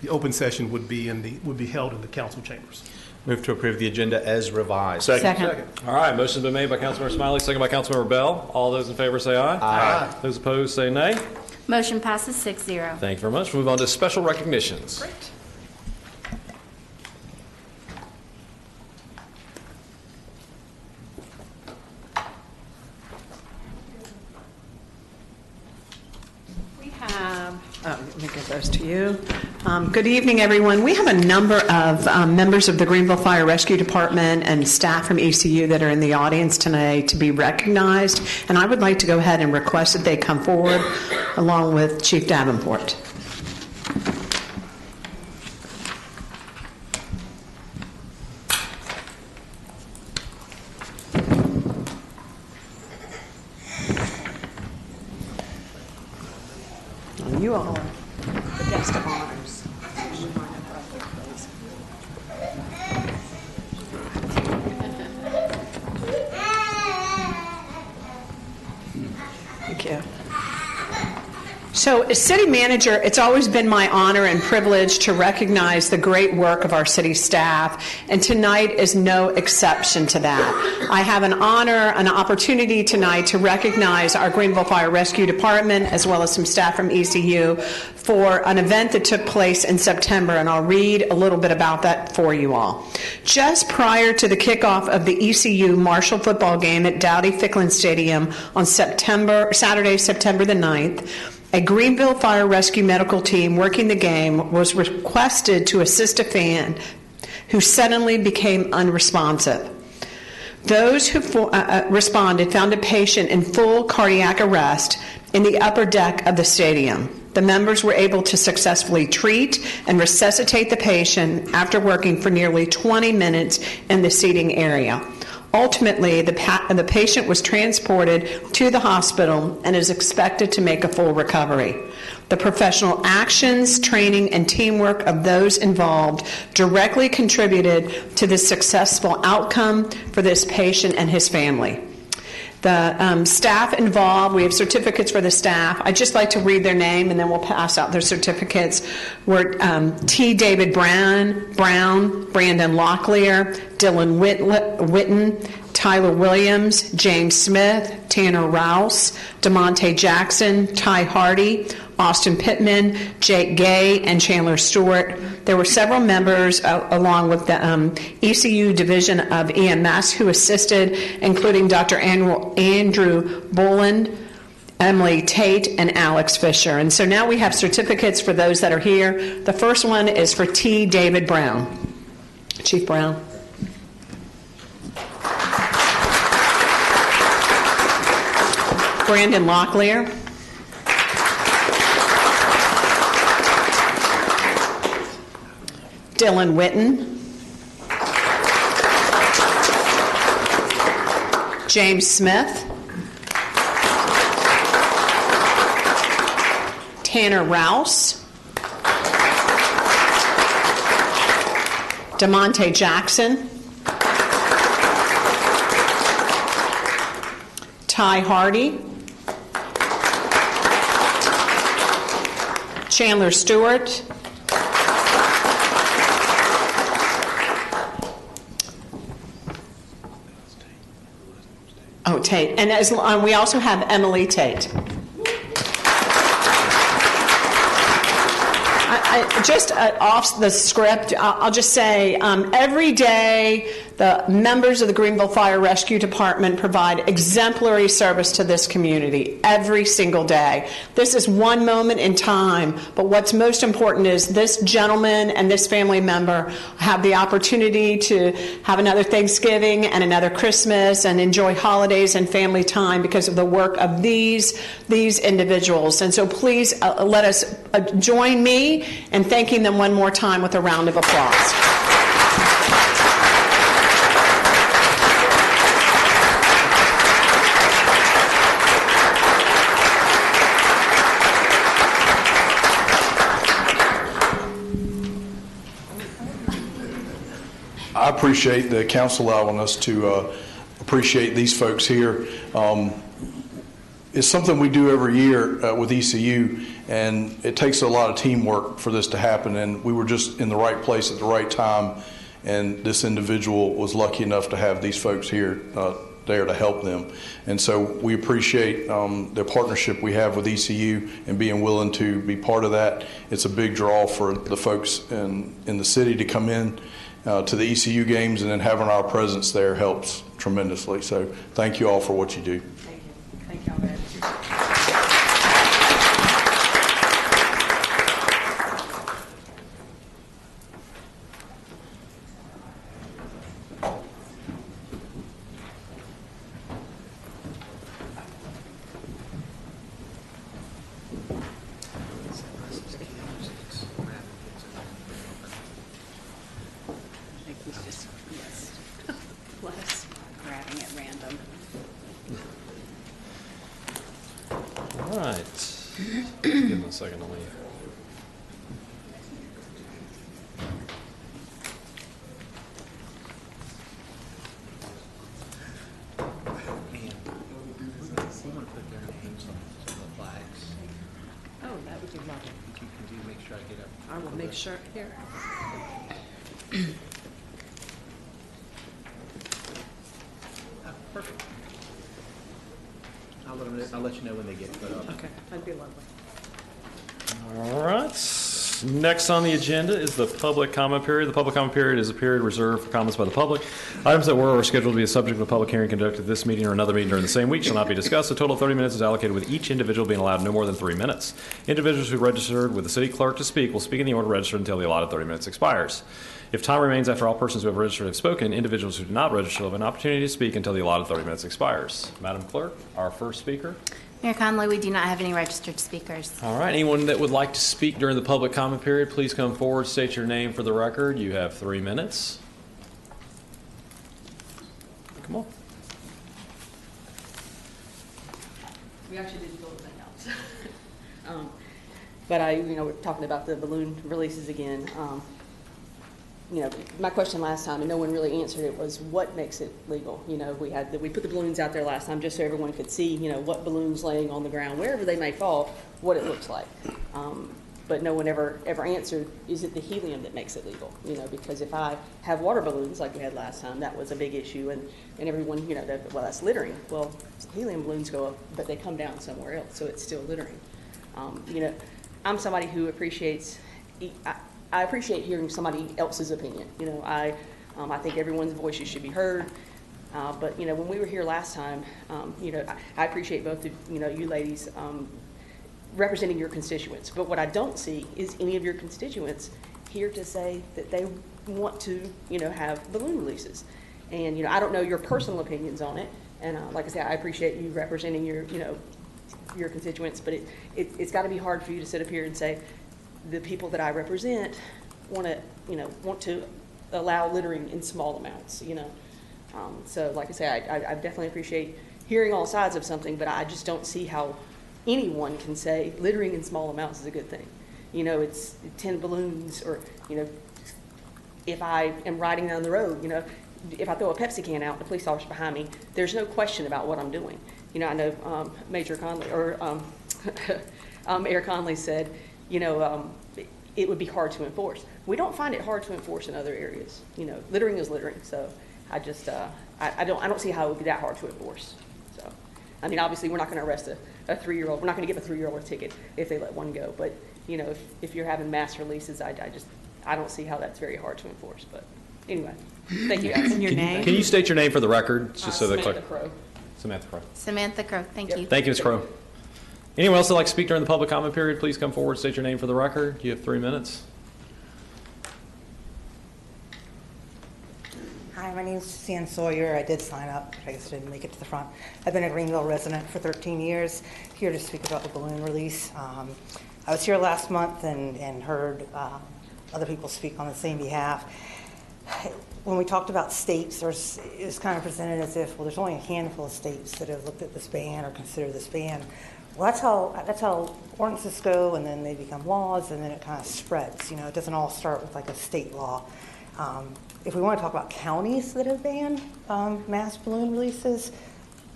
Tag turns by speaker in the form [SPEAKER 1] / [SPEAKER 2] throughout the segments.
[SPEAKER 1] the open session would be held in the council chambers.
[SPEAKER 2] Move to approve the agenda as revised.
[SPEAKER 3] Second.
[SPEAKER 4] All right, motion's been made by Councilmember Smiley, second by Councilmember Bell. All those in favor say aye.
[SPEAKER 2] Aye.
[SPEAKER 4] Those opposed say nay.
[SPEAKER 3] Motion passes 6-0.
[SPEAKER 4] Thank you very much. We'll move on to special recognitions.
[SPEAKER 3] Great.
[SPEAKER 5] Let me give those to you. Good evening, everyone. We have a number of members of the Greenville Fire Rescue Department and staff from ECU that are in the audience tonight to be recognized, and I would like to go ahead and request that they come forward along with Chief Davenport. You all are the guest of honors. Thank you. So, as city manager, it's always been my honor and privilege to recognize the great work of our city staff, and tonight is no exception to that. I have an honor, an opportunity tonight to recognize our Greenville Fire Rescue Department as well as some staff from ECU for an event that took place in September, and I'll read a little bit about that for you all. Just prior to the kickoff of the ECU Marshall football game at Dowdy-Ficklen Stadium on Saturday, September the 9th, a Greenville Fire Rescue medical team working the game was requested to assist a fan who suddenly became unresponsive. Those who responded found a patient in full cardiac arrest in the upper deck of the stadium. The members were able to successfully treat and resuscitate the patient after working for nearly 20 minutes in the seating area. Ultimately, the patient was transported to the hospital and is expected to make a full recovery. The professional actions, training, and teamwork of those involved directly contributed to the successful outcome for this patient and his family. The staff involved, we have certificates for the staff. I'd just like to read their name and then we'll pass out their certificates. Were T. David Brown, Brandon Locklear, Dylan Witten, Tyler Williams, James Smith, Tanner Rouse, DeMonte Jackson, Ty Hardy, Austin Pittman, Jake Gay, and Chandler Stewart. There were several members along with the ECU Division of EMS who assisted, including Dr. Andrew Boland, Emily Tate, and Alex Fisher. And so now we have certificates for those that are here. The first one is for T. David Brown. Chief Brown. Brandon Locklear. Dylan Witten. James Smith. Tanner Rouse. DeMonte Jackson. Ty Hardy. Chandler Stewart. Oh, Tate. And we also have Emily Tate. Just off the script, I'll just say every day the members of the Greenville Fire Rescue Department provide exemplary service to this community every single day. This is one moment in time, but what's most important is this gentleman and this family member have the opportunity to have another Thanksgiving and another Christmas and enjoy holidays and family time because of the work of these individuals. And so please let us join me in thanking them one more time with a round of applause.
[SPEAKER 6] I appreciate the council allowing us to appreciate these folks here. It's something we do every year with ECU, And it takes a lot of teamwork for this to happen, and we were just in the right place at the right time, and this individual was lucky enough to have these folks here there to help them. And so we appreciate the partnership we have with ECU and being willing to be part of that. It's a big draw for the folks in the city to come in to the ECU games, and then having our presence there helps tremendously. So thank you all for what you do.
[SPEAKER 5] Thank you. Thank y'all very much.
[SPEAKER 3] Grabbing at random.
[SPEAKER 4] All right. Give them a second to leave.
[SPEAKER 7] Someone put their names on the flags.
[SPEAKER 5] Oh, that would be lovely.
[SPEAKER 7] Could you make sure I get up?
[SPEAKER 5] I will make sure here.
[SPEAKER 7] Oh, perfect. I'll let you know when they get put up.
[SPEAKER 5] Okay, that'd be lovely.
[SPEAKER 4] All right. Next on the agenda is the public comment period. The public comment period is a period reserved for comments by the public. Items that were or are scheduled to be a subject of a public hearing conducted this meeting or another meeting during the same week shall not be discussed. A total of 30 minutes is allocated, with each individual being allowed no more than 3 minutes. Individuals who registered with the city clerk to speak will speak in the order registered until the allotted 30 minutes expires. If time remains after all persons who have registered have spoken, individuals who do not register will have an opportunity to speak until the allotted 30 minutes expires. Madam Clerk, our first speaker.
[SPEAKER 3] Mayor Conley, we do not have any registered speakers.
[SPEAKER 4] All right. Anyone that would like to speak during the public comment period, please come forward, state your name for the record. You have 3 minutes. Come on.
[SPEAKER 8] We actually didn't go anything else. But we're talking about the balloon releases again. My question last time, and no one really answered it, was what makes it legal? We put the balloons out there last time just so everyone could see, what balloons laying on the ground, wherever they may fall, what it looks like. But no one ever answered, is it the helium that makes it legal? Because if I have water balloons like we had last time, that was a big issue, and everyone, that's littering. Well, helium balloons go up, but they come down somewhere else, so it's still littering. I'm somebody who appreciates, I appreciate hearing somebody else's opinion. I think everyone's voices should be heard. But when we were here last time, I appreciate both of you ladies representing your constituents. But what I don't see is any of your constituents here to say that they want to, have balloon releases. And I don't know your personal opinions on it. And like I said, I appreciate you representing your, your constituents. But it's got to be hard for you to sit up here and say, the people that I represent want to allow littering in small amounts, So like I say, I definitely appreciate hearing all sides of something, but I just don't see how anyone can say littering in small amounts is a good thing. It's 10 balloons, or, if I am riding down the road, if I throw a Pepsi can out, the police officer behind me, there's no question about what I'm doing. I know Major Conley, or Mayor Conley said, it would be hard to enforce. We don't find it hard to enforce in other areas. Littering is littering. So I just, I don't see how it would be that hard to enforce. So, obviously we're not going to arrest a 3-year-old. We're not going to give a 3-year-old a ticket if they let one go. But, if you're having mass releases, I don't see how that's very hard to enforce. But anyway, thank you guys.
[SPEAKER 5] And your name?
[SPEAKER 4] Can you state your name for the record? Just so the
[SPEAKER 8] Samantha
[SPEAKER 4] clerk.
[SPEAKER 8] Crow.
[SPEAKER 4] Samantha Crow.
[SPEAKER 3] Samantha Crow, thank you.
[SPEAKER 4] Thank you, Ms. Crow. Anyone else that would like to speak during the public comment period, please come forward, state your name for the record. You have 3 minutes.
[SPEAKER 9] Hi, my name is Suzanne Sawyer. I did sign up, but I guess I didn't make it to the front. I've been a Greenville resident for 13 years, here to speak about the balloon release. I was here last month and heard other people speak on the same behalf. When we talked about states, it was kind of presented as if, well, there's only a handful of states that have looked at this ban or consider this ban. Well, that's how ordinances go, and then they become laws, and then it kind of spreads. It doesn't all start with like a state law. If we want to talk about counties that have banned mass balloon releases,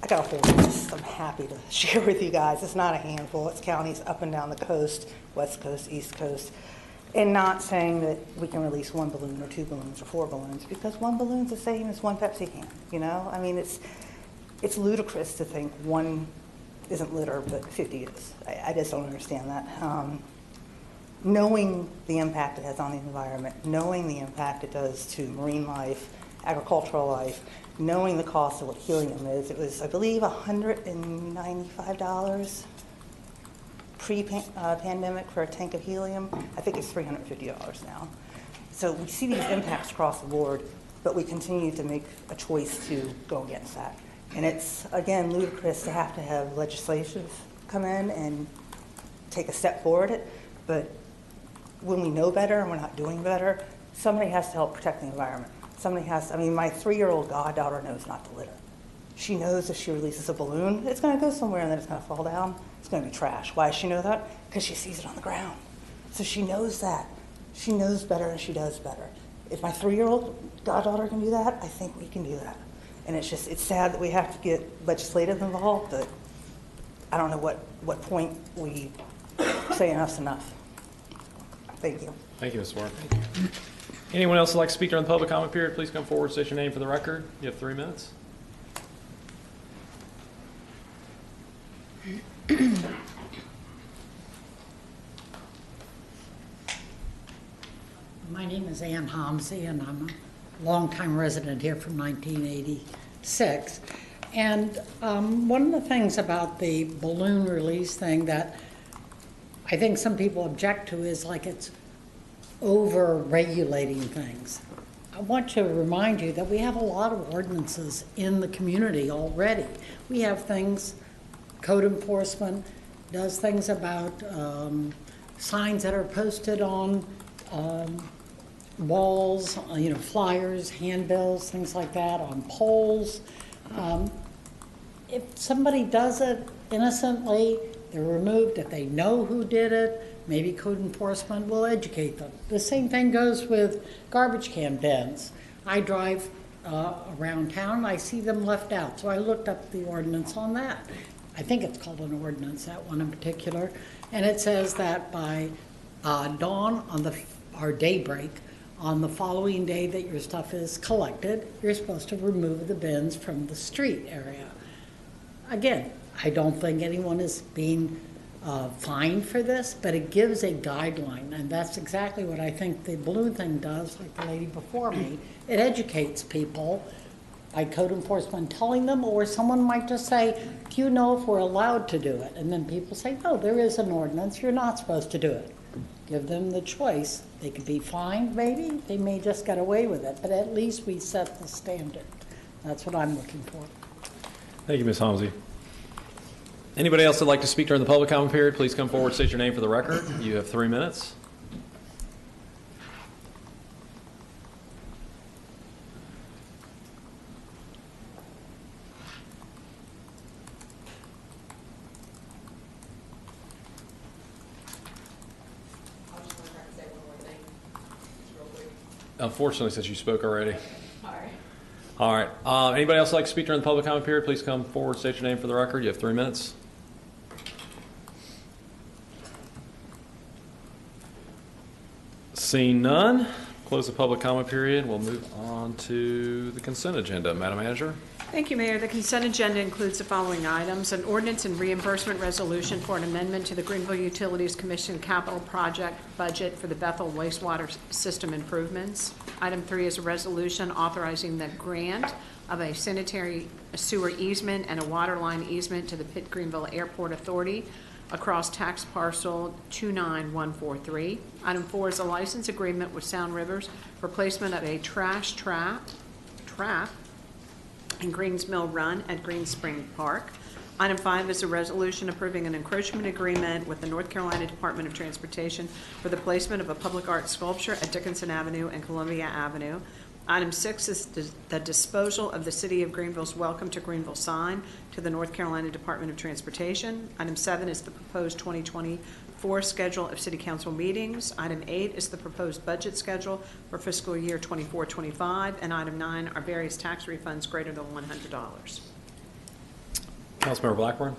[SPEAKER 9] I got a whole list I'm happy to share with you guys. It's not a handful. It's counties up and down the coast, West Coast, East Coast. And not saying that we can release 1 balloon or 2 balloons or 4 balloons, because 1 balloon's the same as 1 Pepsi can, you know? I mean, it's ludicrous to think 1 isn't litter, but 50 is. I just don't understand that. Knowing the impact it has on the environment, knowing the impact it does to marine life, agricultural life, knowing the cost of what helium is, it was, I believe, $195 pre-pandemic for a tank of helium. I think it's $350 now. So we see these impacts across the board, but we continue to make a choice to go against that. And it's, again, ludicrous to have legislation come in and take a step forward, but when we know better and we're not doing better, somebody has to help protect the environment. Somebody has to, I mean, my 3-year-old goddaughter knows not to litter. She knows if she releases a balloon, it's going to go somewhere and then it's going to fall down. It's going to be trash. Why does she know that? Because she sees it on the ground. So she knows that. She knows better and she does better. If my 3-year-old goddaughter can do that, I think we can do that. And it's just, it's sad that we have to get legislative involved, but I don't know what point we say enough's enough. Thank you.
[SPEAKER 4] Thank you, Ms. Warren. Anyone else who'd like to speak during the public comment period, please come forward, state your name for the record. You have 3 minutes.
[SPEAKER 10] My name is Ann Homsey, and I'm a longtime resident here from 1986. And one of the things about the balloon release thing that I think some people object to is like it's over-regulating things. I want to remind you that we have a lot of ordinances in the community already. We have things, code enforcement does things about signs that are posted on walls, flyers, handbills, things like that, on poles. If somebody does it innocently, they're removed. If they know who did it, maybe code enforcement will educate them. The same thing goes with garbage can bins. I drive around town and I see them left out, so I looked up the ordinance on that. I think it's called an ordinance, that one in particular, and it says that by dawn or daybreak on the following day that your stuff is collected, you're supposed to remove the bins from the street area. Again, I don't think anyone is being fined for this, but it gives a guideline, and that's exactly what I think the balloon thing does, like the lady before me. It educates people by code enforcement telling them, or someone might just say, do you know if we're allowed to do it? And then people say, no, there is an ordinance, you're not supposed to do it. Give them the choice. They could be fined, maybe, they may just get away with it, but at least we set the standard. That's what I'm looking for.
[SPEAKER 4] Thank you, Ms. Homsey. Anybody else that'd like to speak during the public comment period, please come forward, state your name for the record. You have 3 minutes. Unfortunately, since you spoke already. All right. Anybody else like to speak during the public comment period, please come forward, state your name for the record. You have 3 minutes. Seeing none, close the public comment period. We'll move on to the consent agenda. Madam Manager.
[SPEAKER 5] Thank you, Mayor. The consent agenda includes the following items: an ordinance and reimbursement resolution for an amendment to the Greenville Utilities Commission capital project budget for the Bethel wastewater system improvements. Item 3 is a resolution authorizing the grant of a sanitary sewer easement and a water line easement to the Pitt-Greenville Airport Authority across tax parcel 29143. Item 4 is a license agreement with Sound Rivers for placement of a trash trap in Greens Mill Run at Green Spring Park. Item 5 is a resolution approving an encroachment agreement with the North Carolina Department of Transportation for the placement of a public art sculpture at Dickinson Avenue and Columbia Avenue. Item 6 is the disposal of the City of Greenville's Welcome to Greenville sign to the North Carolina Department of Transportation. Item 7 is the proposed 2024 schedule of City Council meetings. Item 8 is the proposed budget schedule for fiscal year 24-25. And item 9 are various tax refunds greater than $100.
[SPEAKER 4] Councilmember Blackburn?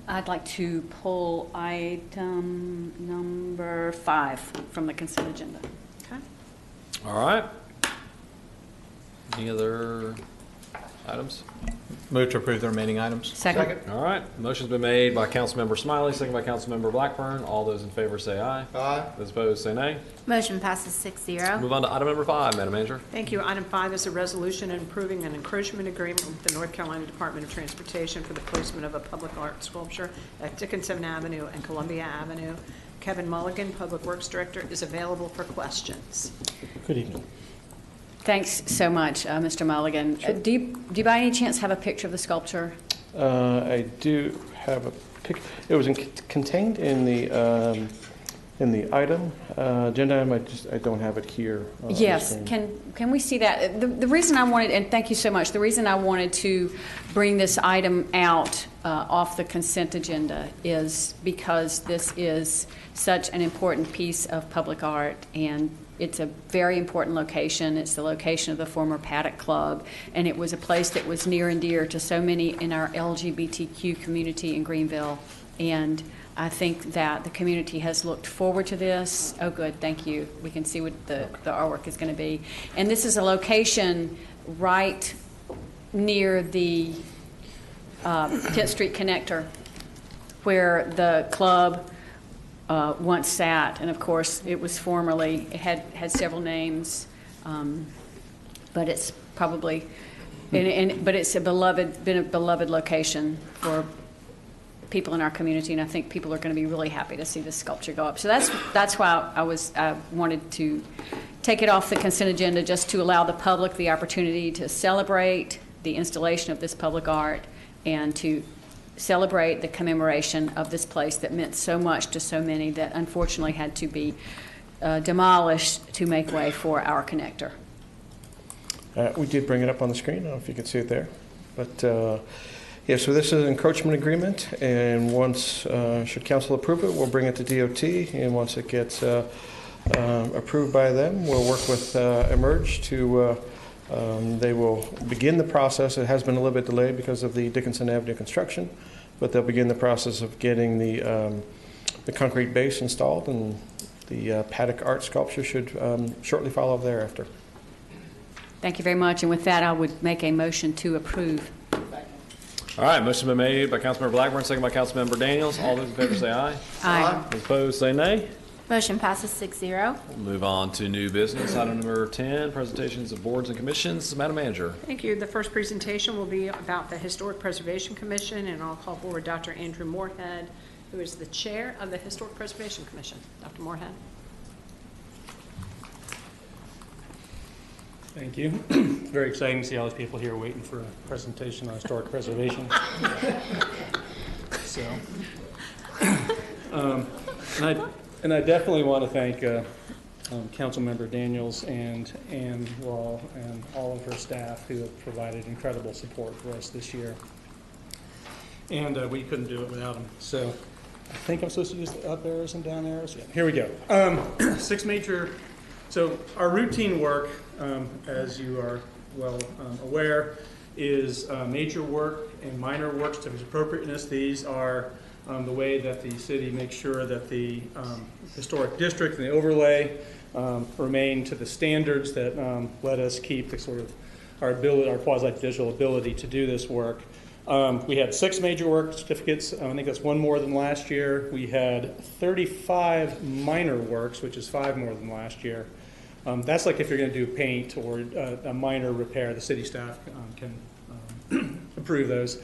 [SPEAKER 11] I'd like to pull item number 5 from the consent agenda.
[SPEAKER 5] Okay.
[SPEAKER 4] All right. Any other items?
[SPEAKER 2] Move to approve the remaining items.
[SPEAKER 11] Second.
[SPEAKER 4] All right. Motion's been made by Councilmember Smiley, second by Councilmember Blackburn. All those in favor say aye.
[SPEAKER 2] Aye.
[SPEAKER 4] Those opposed say nay.
[SPEAKER 3] Motion passes 6-0.
[SPEAKER 4] Move on to item number 5, Madam Manager.
[SPEAKER 5] Thank you. Item 5 is a resolution approving an encroachment agreement with the North Carolina Department of Transportation for the placement of a public art sculpture at Dickinson Avenue and Columbia Avenue. Kevin Mulligan, Public Works Director, is available for questions.
[SPEAKER 12] Good evening.
[SPEAKER 11] Thanks so much, Mr. Mulligan. Do you by any chance have a picture of the sculpture?
[SPEAKER 12] I do have a pic. It was contained in the item agenda item. I don't have it here.
[SPEAKER 11] Yes. Can we see that? The reason I wanted, and thank you so much, the reason I wanted to bring this item out off the consent agenda is because this is such an important piece of public art, and it's a very important location. It's the location of the former Paddock Club, and it was a place that was near and dear to so many in our LGBTQ community in Greenville. And I think that the community has looked forward to this. Oh, good, thank you. We can see what the artwork is going to be. And this is a location right near the Pitt Street connector where the club once sat, and of course it was formerly, it had several names, but it's probably, but it's been a beloved location for people in our community, and I think people are going to be really happy to see this sculpture go up. So that's why I wanted to take it off the consent agenda, just to allow the public the opportunity to celebrate the installation of this public art and to celebrate the commemoration of this place that meant so much to so many that unfortunately had to be demolished to make way for our connector.
[SPEAKER 12] We did bring it up on the screen. I don't know if you can see it there. But yeah, so this is an encroachment agreement, and once, should council approve it, we'll bring it to DOT, and once it gets approved by them, we'll work with Emerge to, they will begin the process. It has been a little bit delayed because of the Dickinson Avenue construction, but they'll begin the process of getting the concrete base installed, and the Paddock art sculpture should shortly follow thereafter.
[SPEAKER 11] Thank you very much. And with that, I would make a motion to approve.
[SPEAKER 4] All right, motion been made by Councilmember Blackburn, second by Councilmember Daniels. All those in favor say aye.
[SPEAKER 11] Aye.
[SPEAKER 4] Those opposed say nay.
[SPEAKER 3] Motion passes 6-0.
[SPEAKER 4] We'll move on to new business. Item number 10, presentations of boards and commissions. Madam Manager.
[SPEAKER 5] Thank you. The first presentation will be about the Historic Preservation Commission, and I'll call forward Dr. Andrew Moorhead, who is the chair of the Historic Preservation Commission. Dr. Moorhead.
[SPEAKER 13] Thank you. Very exciting to see all these people here waiting for a presentation on historic preservation. So, and I definitely want to thank Councilmember Daniels and Ann Wall and all of her staff who have provided incredible support for us this year. And we couldn't do it without them. So I think I'm supposed to use the up arrows and down arrows. Yeah, here we go. 6 major. So our routine work, as you are well aware, is major work and minor works to its appropriateness. These are the way that the city makes sure that the historic district and the overlay remain to the standards that let us keep the sort of our ability, our quasi-judicial ability to do this work. We had 6 major work certificates. I think that's 1 more than last year. We had 35 minor works, which is 5 more than last year. That's like if you're going to do paint or a minor repair, the city staff can approve those.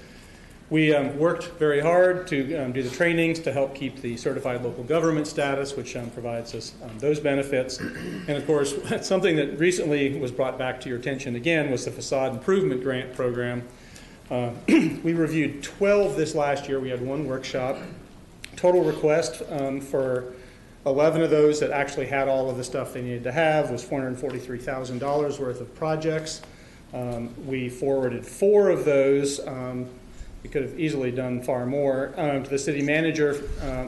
[SPEAKER 13] We worked very hard to do the trainings to help keep the certified local government status, which provides us those benefits. And of course, something that recently was brought back to your attention again was the facade improvement grant program. We reviewed 12 this last year. We had 1 workshop. Total request for 11 of those that actually had all of the stuff they needed to have was $443,000 worth of projects. We forwarded 4 of those. We could have easily done far more to the city manager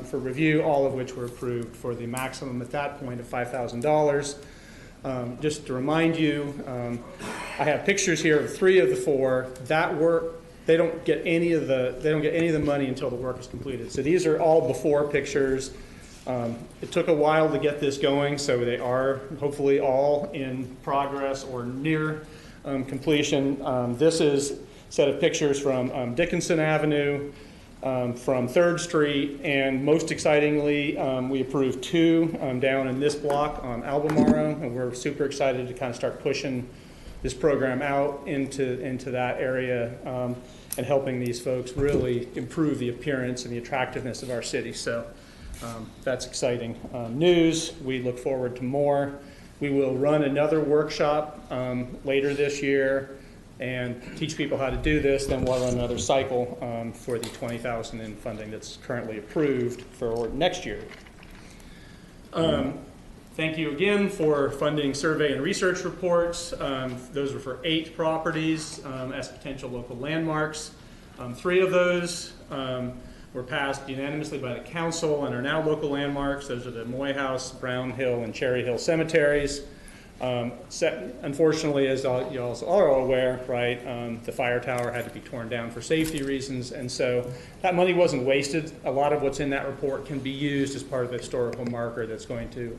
[SPEAKER 13] for review, all of which were approved for the maximum at that point of $5,000. Just to remind you, I have pictures here of 3 of the 4. That work they don't get any of the money until the work is completed. So these are all before pictures. It took a while to get this going, so they are hopefully all in progress or near completion. This is a set of pictures from Dickinson Avenue, from 3rd Street, and most excitingly, we approved 2 down in this block on Albemarle, and we're super excited to kind of start pushing this program out into that area and helping these folks really improve the appearance and the attractiveness of our city. So that's exciting news. We look forward to more. We will run another workshop later this year and teach people how to do this. Then we'll run another cycle for the $20,000 in funding that's currently approved for next year. Thank you again for funding survey and research reports. Those were for 8 properties as potential local landmarks. 3 of those were passed unanimously by the council and are now local landmarks. Those are the Moy House, Brown Hill, and Cherry Hill cemeteries. Unfortunately, as you all are aware, right, the fire tower had to be torn down for safety reasons, and so that money wasn't wasted. A lot of what's in that report can be used as part of a historical marker that's going to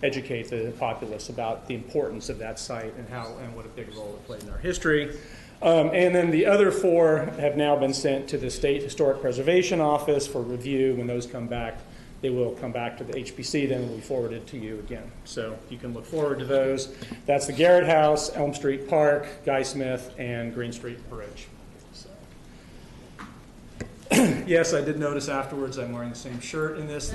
[SPEAKER 13] educate the populace about the importance of that site and what a big role it played in our history. And then the other 4 have now been sent to the State Historic Preservation Office for review. When those come back, they will come back to the HPC, then will be forwarded to you again. So you can look forward to those. That's the Garrett House, Elm Street Park, Guy Smith, and Green Street Bridge. So. Yes, I did notice afterwards I'm wearing the same shirt in this.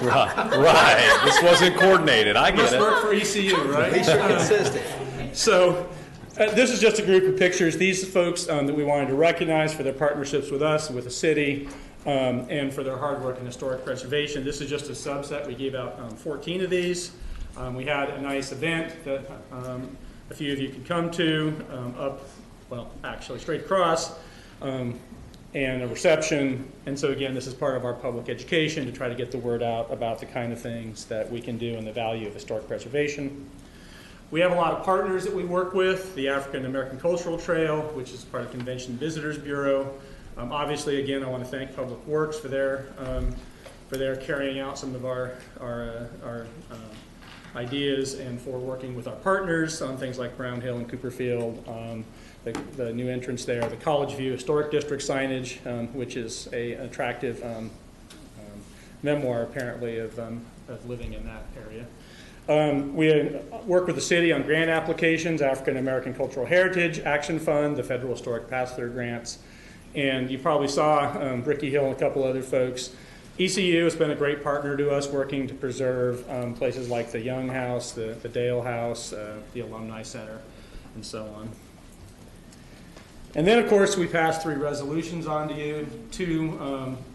[SPEAKER 4] Right. This wasn't coordinated. I get
[SPEAKER 13] Must
[SPEAKER 4] it.
[SPEAKER 13] work for ECU, right?
[SPEAKER 2] Be sure consistent.
[SPEAKER 13] So this is just a group of pictures. These folks that we wanted to recognize for their partnerships with us and with the city. And for their hard work in historic preservation. This is just a subset. We gave out 14 of these. We had a nice event that a few of you could come to actually straight across, and a reception. And so again, this is part of our public education to try to get the word out about the kind of things that we can do and the value of historic preservation. We have a lot of partners that we work with. The African American Cultural Trail, which is part of Convention Visitors Bureau. Obviously, again, I want to thank Public Works for their carrying out some of our ideas and for working with our partners on things like Brown Hill and Cooperfield, the new entrance there, the College View Historic District signage, which is an attractive memoir, apparently, of living in that area. We work with the city on grant applications, African American Cultural Heritage Action Fund, the Federal Historic Pass-Through grants. And you probably saw Ricky Hill and a couple other folks. ECU has been a great partner to us, working to preserve places like the Young House, the Dale House, the Alumni Center, and so on. And then, of course, we passed 3 resolutions on to you, two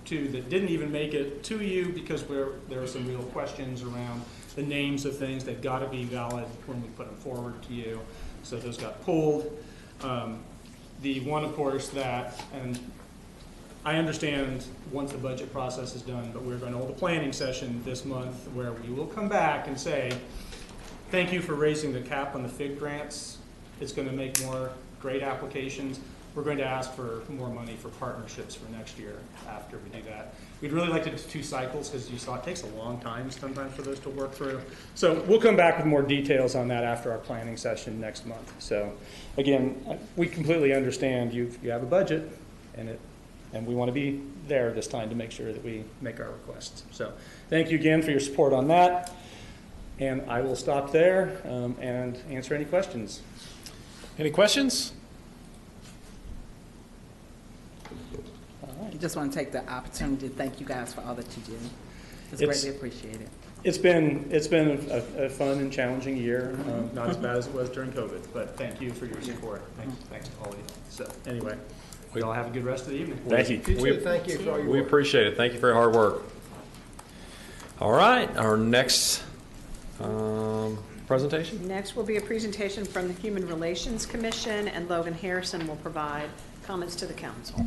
[SPEAKER 13] that didn't even make it to you because there were some real questions around the names of things. They've got to be valid when we put them forward to you. So those got pulled. The one, of course, and I understand once the budget process is done, but we're going to hold a planning session this month where we will come back and say, thank you for raising the cap on the FIG grants. It's going to make more great applications. We're going to ask for more money for partnerships for next year after we do that. We'd really like to do 2 cycles because you saw it takes a long time sometimes for those to work through. So we'll come back with more details on that after our planning session next month. So again, we completely understand you have a budget and we want to be there this time to make sure that we make our requests. So thank you again for your support on that. And I will stop there and answer any questions.
[SPEAKER 4] Any questions?
[SPEAKER 7] I just want to take the opportunity to thank you guys for all that you do. It's greatly appreciated.
[SPEAKER 13] It's been a fun and challenging year, not as bad as it was during COVID, but thank you for your support. Thanks to all of you. So anyway, we all have a good rest of the evening.
[SPEAKER 4] Thank you.
[SPEAKER 2] Thank you for all your
[SPEAKER 4] We
[SPEAKER 2] work.
[SPEAKER 4] appreciate it. Thank you for your hard work. All right, our next presentation.
[SPEAKER 5] Next will be a presentation from the Human Relations Commission, and Logan Harrison will provide comments to the council.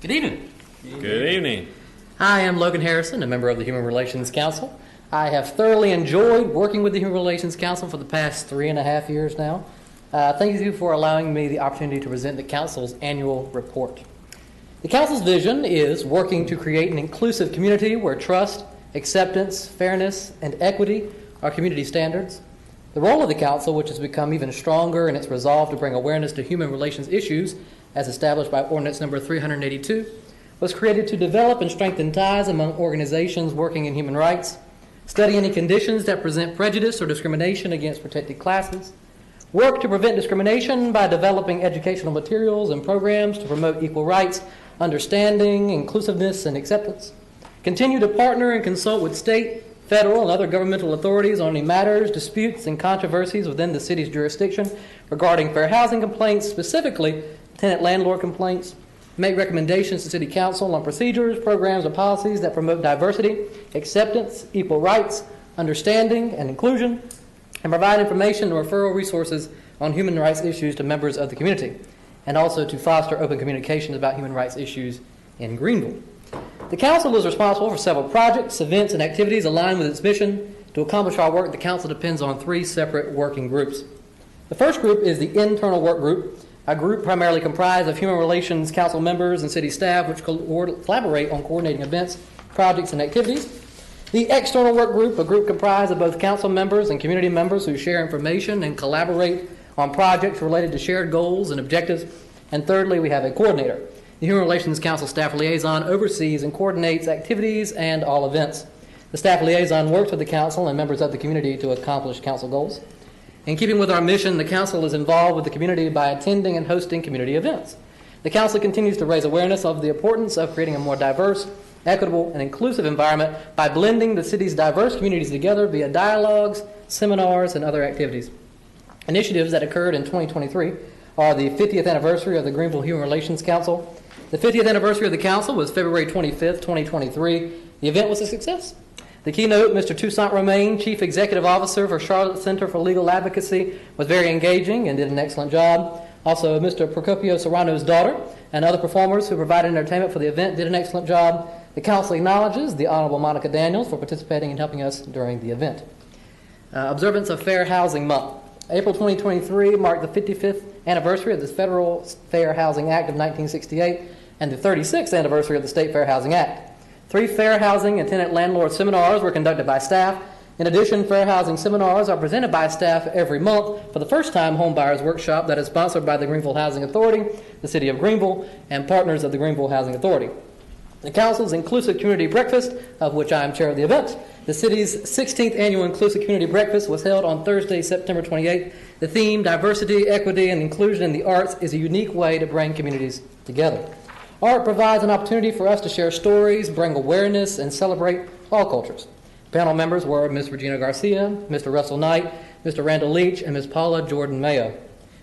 [SPEAKER 14] Good evening.
[SPEAKER 4] Good evening.
[SPEAKER 14] Hi, I'm Logan Harrison, a member of the Human Relations Council. I have thoroughly enjoyed working with the Human Relations Council for the past 3.5 years now. Thank you for allowing me the opportunity to present the Council's annual report. The Council's vision is working to create an inclusive community where trust, acceptance, fairness, and equity are community standards. The role of the Council, which has become even stronger in its resolve to bring awareness to human relations issues, as established by Ordinance number 382, was created to develop and strengthen ties among organizations working in human rights, study any conditions that present prejudice or discrimination against protected classes, work to prevent discrimination by developing educational materials and programs to promote equal rights, understanding, inclusiveness, and acceptance, continue to partner and consult with state, federal, and other governmental authorities on any matters, disputes, and controversies within the city's jurisdiction regarding fair housing complaints, specifically tenant-landlord complaints, make recommendations to City Council on procedures, programs, and policies that promote diversity, acceptance, equal rights, understanding, and inclusion, and provide information and referral resources on human rights issues to members of the community, and also to foster open communications about human rights issues in Greenville. The Council is responsible for several projects, events, and activities aligned with its mission. To accomplish our work, the Council depends on 3 separate working groups. The first group is the Internal Work Group, a group primarily comprised of Human Relations Council members and city staff which collaborate on coordinating events, projects, and activities. The External Work Group, a group comprised of both council members and community members who share information and collaborate on projects related to shared goals and objectives. And thirdly, we have a coordinator. The Human Relations Council staff liaison oversees and coordinates activities and all events. The staff liaison works with the council and members of the community to accomplish council goals. In keeping with our mission, the council is involved with the community by attending and hosting community events. The council continues to raise awareness of the importance of creating a more diverse, equitable, and inclusive environment by blending the city's diverse communities together via dialogues, seminars, and other activities. Initiatives that occurred in 2023 are the 50th anniversary of the Greenville Human Relations Council. The 50th anniversary of the council was February 25th, 2023. The event was a success. The keynote, Mr. Toussaint Romain, Chief Executive Officer for Charlotte Center for Legal Advocacy, was very engaging and did an excellent job. Also, Mr. Procopio Serrano's daughter and other performers who provided entertainment for the event did an excellent job. The council acknowledges the Honorable Monica Daniels for participating and helping us during the event. Observance of Fair Housing Month. April 2023 marked the 55th anniversary of the Federal Fair Housing Act of 1968 and the 36th anniversary of the State Fair Housing Act. 3 fair housing and tenant-landlord seminars were conducted by staff. In addition, fair housing seminars are presented by staff every month. For the first time, Home Buyers Workshop that is sponsored by the Greenville Housing Authority, the City of Greenville, and partners of the Greenville Housing Authority. The Council's Inclusive Community Breakfast, of which I am chair of the event. The city's 16th annual Inclusive Community Breakfast was held on Thursday, September 28th. The theme, Diversity, Equity, and Inclusion in the Arts, is a unique way to bring communities together. Art provides an opportunity for us to share stories, bring awareness, and celebrate all cultures. Panel members were Ms. Regina Garcia, Mr. Russell Knight, Mr. Randall Leach, and Ms. Paula Jordan Mayo.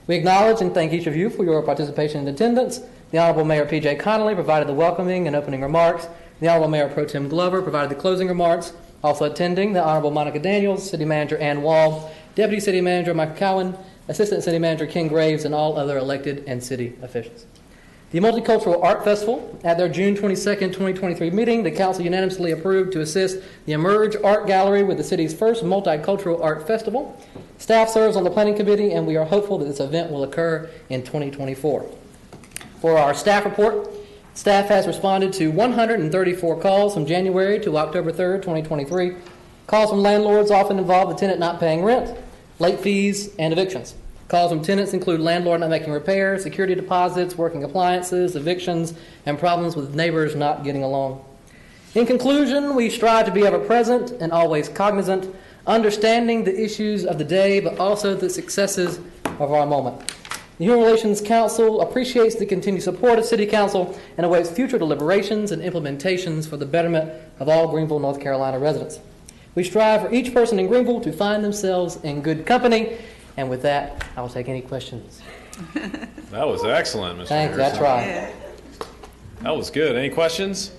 [SPEAKER 14] We acknowledge and thank each of you for your participation and attendance. The Honorable Mayor P.J. Connolly provided the welcoming and opening remarks. The Honorable Mayor Pro Tem Glover provided the closing remarks. Also attending, the Honorable Monica Daniels, City Manager Ann Wall, Deputy City Manager Michael Cowan, Assistant City Manager Ken Graves, and all other elected and city officials. The Multicultural Art Festival. At their June 22, 2023 meeting, the Council unanimously approved to assist the Emerge Art Gallery with the city's first multicultural art festival. Staff serves on the planning committee, and we are hopeful that this event will occur in 2024. For our staff report, staff has responded to 134 calls from January to October 3, 2023. Calls from landlords often involve the tenant not paying rent, late fees, and evictions. Calls from tenants include landlord not making repairs, security deposits, working appliances, evictions, and problems with neighbors not getting along. In conclusion, we strive to be ever present and always cognizant, understanding the issues of the day, but also the successes of our moment. The Human Relations Council appreciates the continued support of City Council and awaits future deliberations and implementations for the betterment of all Greenville, North Carolina residents. We strive for each person in Greenville to find themselves in good company. And with that, I will take any questions.
[SPEAKER 4] That was excellent, Mr.
[SPEAKER 5] Thank you. That's right.
[SPEAKER 4] That was good. Any questions?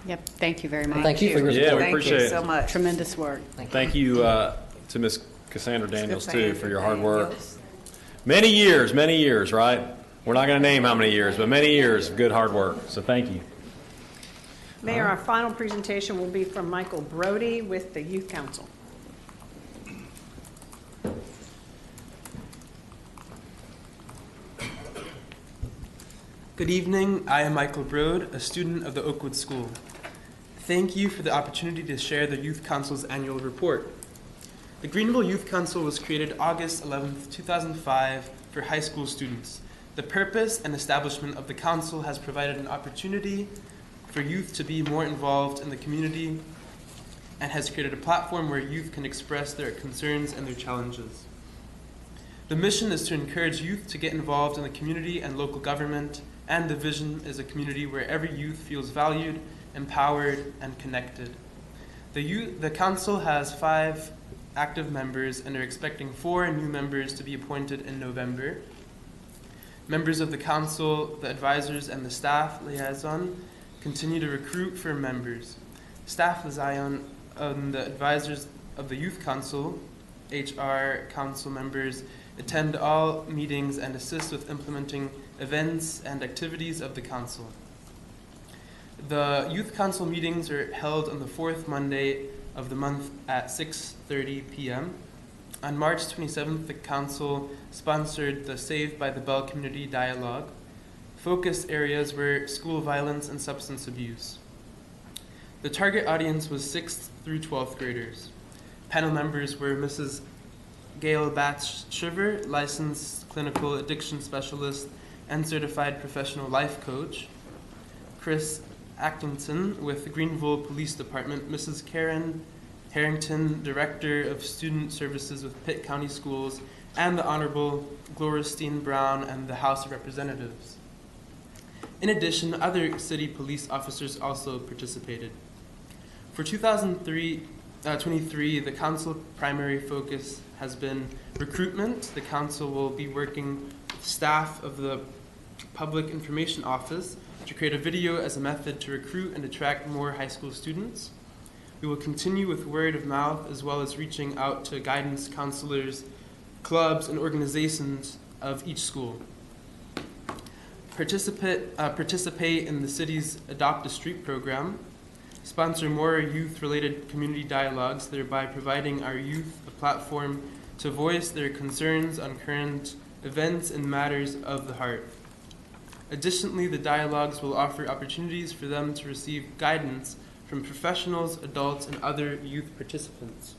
[SPEAKER 11] Yep, thank you very much.
[SPEAKER 5] Thank you for your support.
[SPEAKER 4] Yeah, we appreciate it.
[SPEAKER 7] so much.
[SPEAKER 11] Tremendous work.
[SPEAKER 4] Thank you to Ms. Cassandra Daniels, too, for your hard work. Many years, right? We're not going to name how many years, but many years of good hard work. So thank you.
[SPEAKER 15] Mayor, our final presentation will be from Michael Brody with the Youth Council.
[SPEAKER 16] Good evening. I am Michael Brode, a student of the Oakwood School. Thank you for the opportunity to share the Youth Council's annual report. The Greenville Youth Council was created August 11, 2005 for high school students. The purpose and establishment of the council has provided an opportunity for youth to be more involved in the community and has created a platform where youth can express their concerns and their challenges. The mission is to encourage youth to get involved in the community and local government, and the vision is a community where every youth feels valued, empowered, and connected. The council has 5 active members and are expecting 4 new members to be appointed in November. Members of the council, the advisors, and the staff liaison continue to recruit for members. Staff liaison and the advisors of the youth council, HR council members, attend all meetings and assist with implementing events and activities of the council. The youth council meetings are held on the 4th Monday of the month at 6:30 p.m. On March 27th, the council sponsored the Saved by the Bell Community Dialogue. Focus areas were school violence and substance abuse. The target audience was 6th through 12th graders. Panel members were Mrs. Gail Batch-Shiver, licensed clinical addiction specialist and certified professional life coach, Chris Atkinson with the Greenville Police Department, Mrs. Karen Harrington, Director of Student Services with Pitt County Schools, and the Honorable Gloristine Brown and the House of Representatives. In addition, other city police officers also participated. For 2023, the council primary focus has been recruitment. The council will be working with staff of the Public Information Office to create a video as a method to recruit and attract more high school students. We will continue with word of mouth as well as reaching out to guidance counselors, clubs, and organizations of each school. Participate in the city's Adopt a Street program. Sponsor more youth-related community dialogues, thereby providing our youth a platform to voice their concerns on current events and matters of the heart. Additionally, the dialogues will offer opportunities for them to receive guidance from professionals, adults, and other youth participants.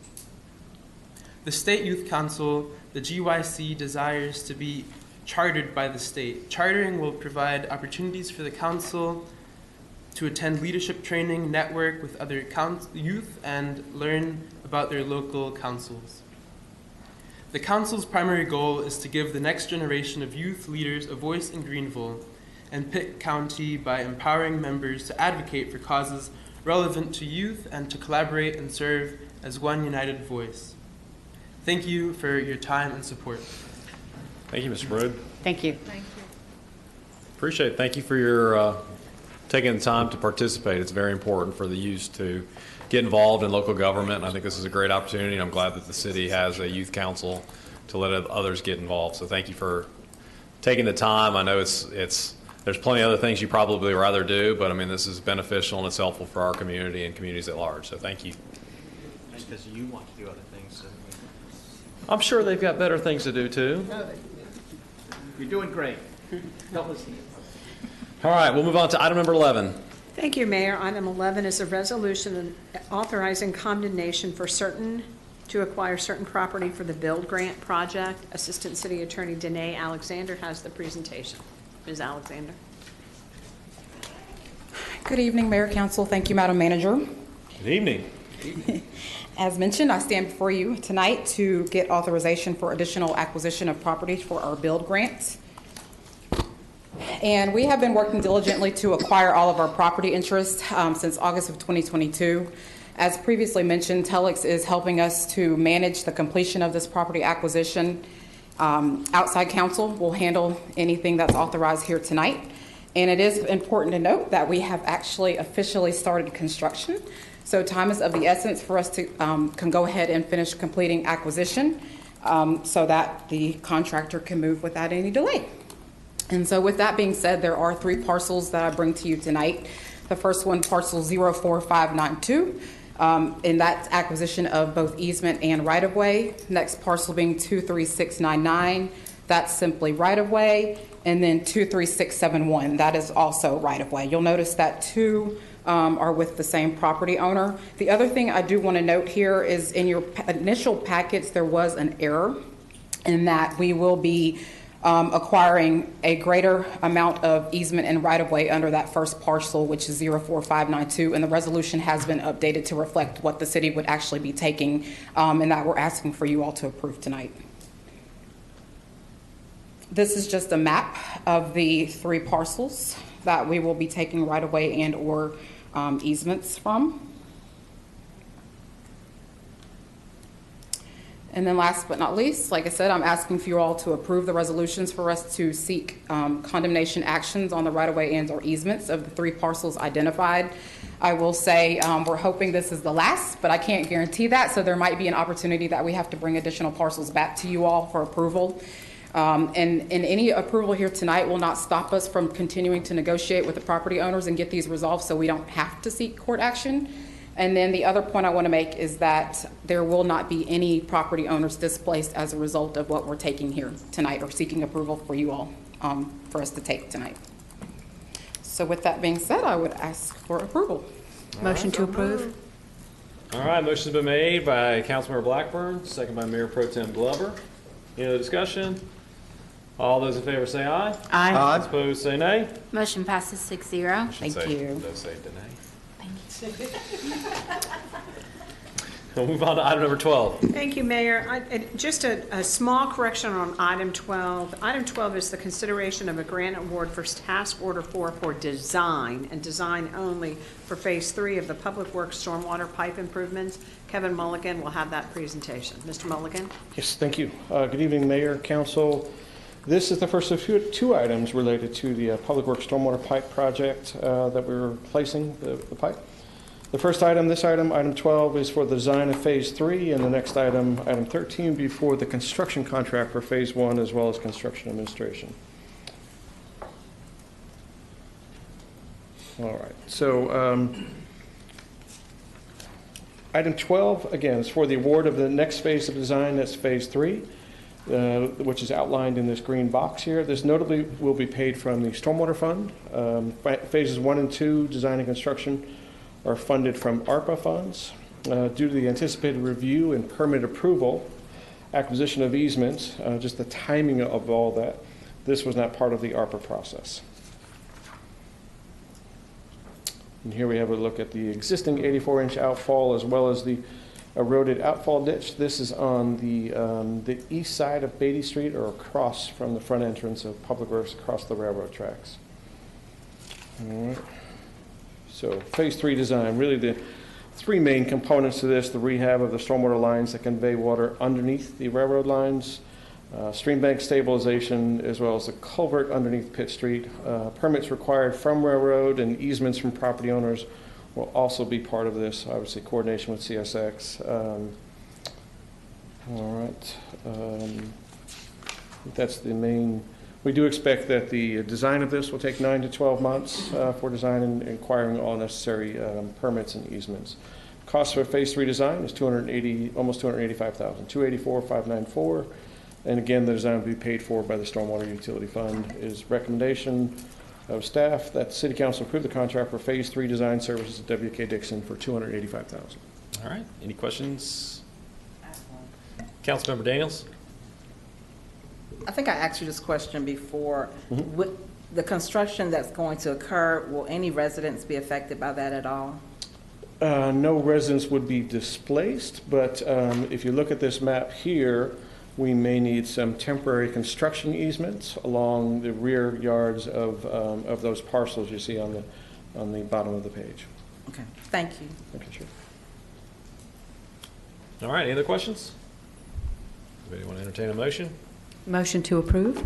[SPEAKER 16] The State Youth Council, the GYC, desires to be chartered by the state. Chartering will provide opportunities for the council to attend leadership training, network with other youth, and learn about their local councils. The council's primary goal is to give the next generation of youth leaders a voice in Greenville and Pitt County by empowering members to advocate for causes relevant to youth and to collaborate and serve as one united voice. Thank you for your time and support.
[SPEAKER 4] Thank you, Mr. Brode.
[SPEAKER 11] Thank you.
[SPEAKER 4] Appreciate it. Thank you for your taking the time to participate. It's very important for the youth to get involved in local government. I think this is a great opportunity. I'm glad that the city has a youth council to let others get involved. So thank you for taking the time. I know there's plenty of other things you probably rather do, but I mean, this is beneficial and it's helpful for our community and communities at large. So thank you.
[SPEAKER 2] Just because you want to do other things.
[SPEAKER 4] I'm sure they've got better things to do too.
[SPEAKER 2] You're doing great. Don't listen.
[SPEAKER 4] All right, we'll move on to item number 11.
[SPEAKER 15] Thank you, Mayor. Item 11 is a resolution authorizing condemnation to acquire certain property for the Build Grant project. Assistant City Attorney Danae Alexander has the presentation. Ms. Alexander.
[SPEAKER 17] Good evening, Mayor, Council. Thank you, Madam Manager.
[SPEAKER 4] Good evening.
[SPEAKER 17] As mentioned, I stand before you tonight to get authorization for additional acquisition of properties for our Build Grant. And we have been working diligently to acquire all of our property interests since August of 2022. As previously mentioned, Telex is helping us to manage the completion of this property acquisition. Outside counsel will handle anything that's authorized here tonight. And it is important to note that we have actually officially started construction. So time is of the essence for us to can go ahead and finish completing acquisition so that the contractor can move without any delay. And so with that being said, there are 3 parcels that I bring to you tonight. The first one, parcel 04592, and that's acquisition of both easement and right-of-way. Next parcel being 23699, That's simply right-of-way. And then 23671, that is also right-of-way. You'll notice that two are with the same property owner. The other thing I do want to note here is in your initial packets, there was an error in that we will be acquiring a greater amount of easement and right-of-way under that first parcel, which is 04592, and the resolution has been updated to reflect what the city would actually be taking, and that we're asking for you all to approve tonight. This is just a map of the 3 parcels that we will be taking right-of-way and or easements from. And then last but not least, like I said, I'm asking for you all to approve the resolutions for us to seek condemnation actions on the right-of-way and or easements of the 3 parcels identified. I will say we're hoping this is the last, but I can't guarantee that, so there might be an opportunity that we have to bring additional parcels back to you all for approval. And any approval here tonight will not stop us from continuing to negotiate with the property owners and get these resolved so we don't have to seek court action. And then the other point I want to make is that there will not be any property owners displaced as a result of what we're taking here tonight or seeking approval for you all for us to take tonight. So with that being said, I would ask for approval.
[SPEAKER 15] Motion to approve.
[SPEAKER 4] All right, motion's been made by Councilmember Blackburn, second by Mayor Pro Tem Glover. Any other discussion? All those in favor say aye.
[SPEAKER 15] Aye.
[SPEAKER 4] Those opposed say nay.
[SPEAKER 3] Motion passes 6-0.
[SPEAKER 17] Thank you.
[SPEAKER 4] Those say nay. We'll move on to item number 12.
[SPEAKER 15] Thank you, Mayor. Just a small correction on item 12. Item 12 is the consideration of a grant award for task order 4 for design and design only for phase 3 of the Public Works stormwater pipe improvements. Kevin Mulligan will have that presentation. Mr. Mulligan?
[SPEAKER 12] Yes, thank you. Good evening, Mayor, Council. This is the first of 2 items related to the Public Works stormwater pipe project that we're replacing the pipe. The first item, item 12, is for the design of Phase 3, and the next item, item 13, before the construction contract for Phase 1 as well as construction administration. All right, so item 12, again, is for the award of the next phase of design, that's Phase 3, which is outlined in this green box here. This notably will be paid from the Stormwater Fund. Phases 1 and 2, design and construction, are funded from ARPA funds. Due to the anticipated review and permit approval, acquisition of easements, just the timing of all that, this was not part of the ARPA process. And here we have a look at the existing 84-inch outfall as well as the eroded outfall ditch. This is on the east side of Beatty Street, or across from the front entrance of Public Works across the railroad tracks. All right. So Phase 3 design, really the 3 main components to this: the rehab of the stormwater lines that convey water underneath the railroad lines, stream bank stabilization, as well as the culvert underneath Pitt Street. Permits required from railroad and easements from property owners will also be part of this, obviously coordination with CSX. All right, that's the main. We do expect that the design of this will take 9 to 12 months for design and acquiring all necessary permits and easements. Cost for Phase 3 design is almost $285,000, $284,594. And again, the design will be paid for by the Stormwater Utility Fund. Is recommendation of staff that City Council approve the contract for Phase 3 design services at WK Dickinson for $285,000.
[SPEAKER 4] All right. Any questions? Councilmember Daniels?
[SPEAKER 7] I think I asked you this question before. With the construction that's going to occur, will any residents be affected by that at all?
[SPEAKER 12] No residents would be displaced, but if you look at this map here, we may need some temporary construction easements along the rear yards of those parcels you see on the bottom of the page.
[SPEAKER 7] Okay, thank you.
[SPEAKER 12] Okay, sure.
[SPEAKER 4] All right. Any other questions? Anybody want to entertain a motion?
[SPEAKER 15] Motion to approve.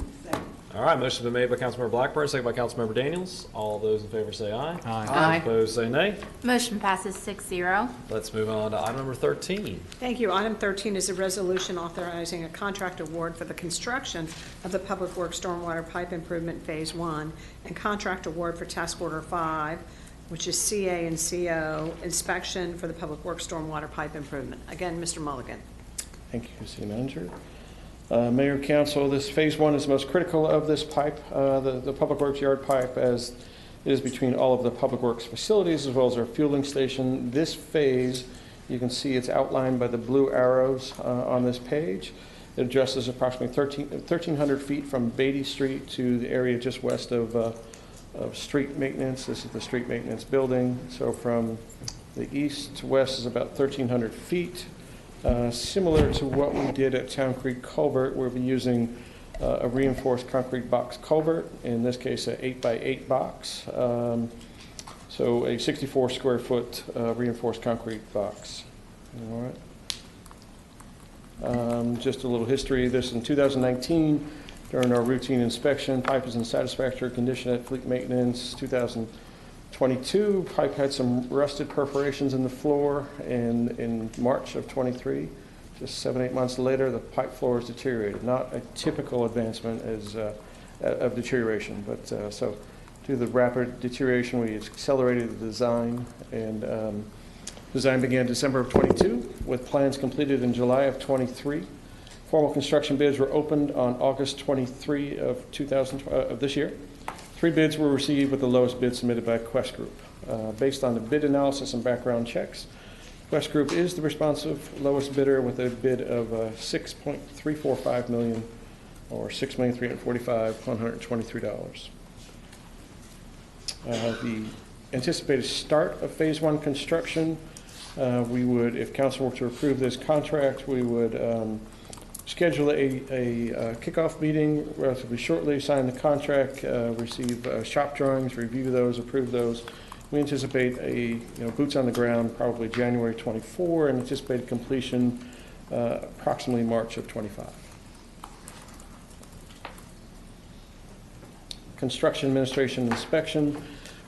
[SPEAKER 4] All right, motion's been made by Councilmember Blackburn, second by Councilmember Daniels. All those in favor say aye.
[SPEAKER 15] Aye.
[SPEAKER 4] Opposed say nay.
[SPEAKER 3] Motion passes 6-0.
[SPEAKER 4] Let's move on to item number 13.
[SPEAKER 15] Thank you. Item 13 is a resolution authorizing a contract award for the construction of the Public Works Stormwater Pipe Improvement Phase 1 and contract award for Task Order 5, which is CA and CO, inspection for the Public Works Stormwater Pipe Improvement. Again, Mr. Mulligan.
[SPEAKER 12] Thank you, City Manager. Mayor, Council, this Phase 1 is the most critical of this pipe, the Public Works yard pipe, as it is between all of the Public Works facilities as well as our fueling station. This phase, you can see it's outlined by the blue arrows on this page. It addresses approximately 1,300 feet from Beatty Street to the area just west of street maintenance. This is the street maintenance building. So from the east to west is about 1,300 feet. Similar to what we did at Town Creek Culvert, we'll be using a reinforced concrete box culvert, in this case an 8x8 box. So a 64 square foot reinforced concrete box. All right. Just a little history. This in 2019, during our routine inspection, pipe is in satisfactory condition at fleet maintenance. 2022, pipe had some rusted perforations in the floor, and in March of 23, just 7-8 months later, the pipe floor is deteriorated. Not a typical advancement as of deterioration, but so due to the rapid deterioration, we accelerated the design, and design began December of 22, with plans completed in July of 23. Formal construction bids were opened on August 23 of this year. 3 bids were received, with the lowest bid submitted by Quest Group. Based on the bid analysis and background checks, Quest Group is the responsive lowest bidder with a bid of $6.345 million, or $6,345,123. The anticipated start of Phase 1 construction, we would, if council were to approve this contract, we would schedule a kickoff meeting relatively shortly, sign the contract, receive shop drawings, review those, approve those. We anticipate boots on the ground probably January 24, and anticipated completion approximately March of 25. Construction administration inspection.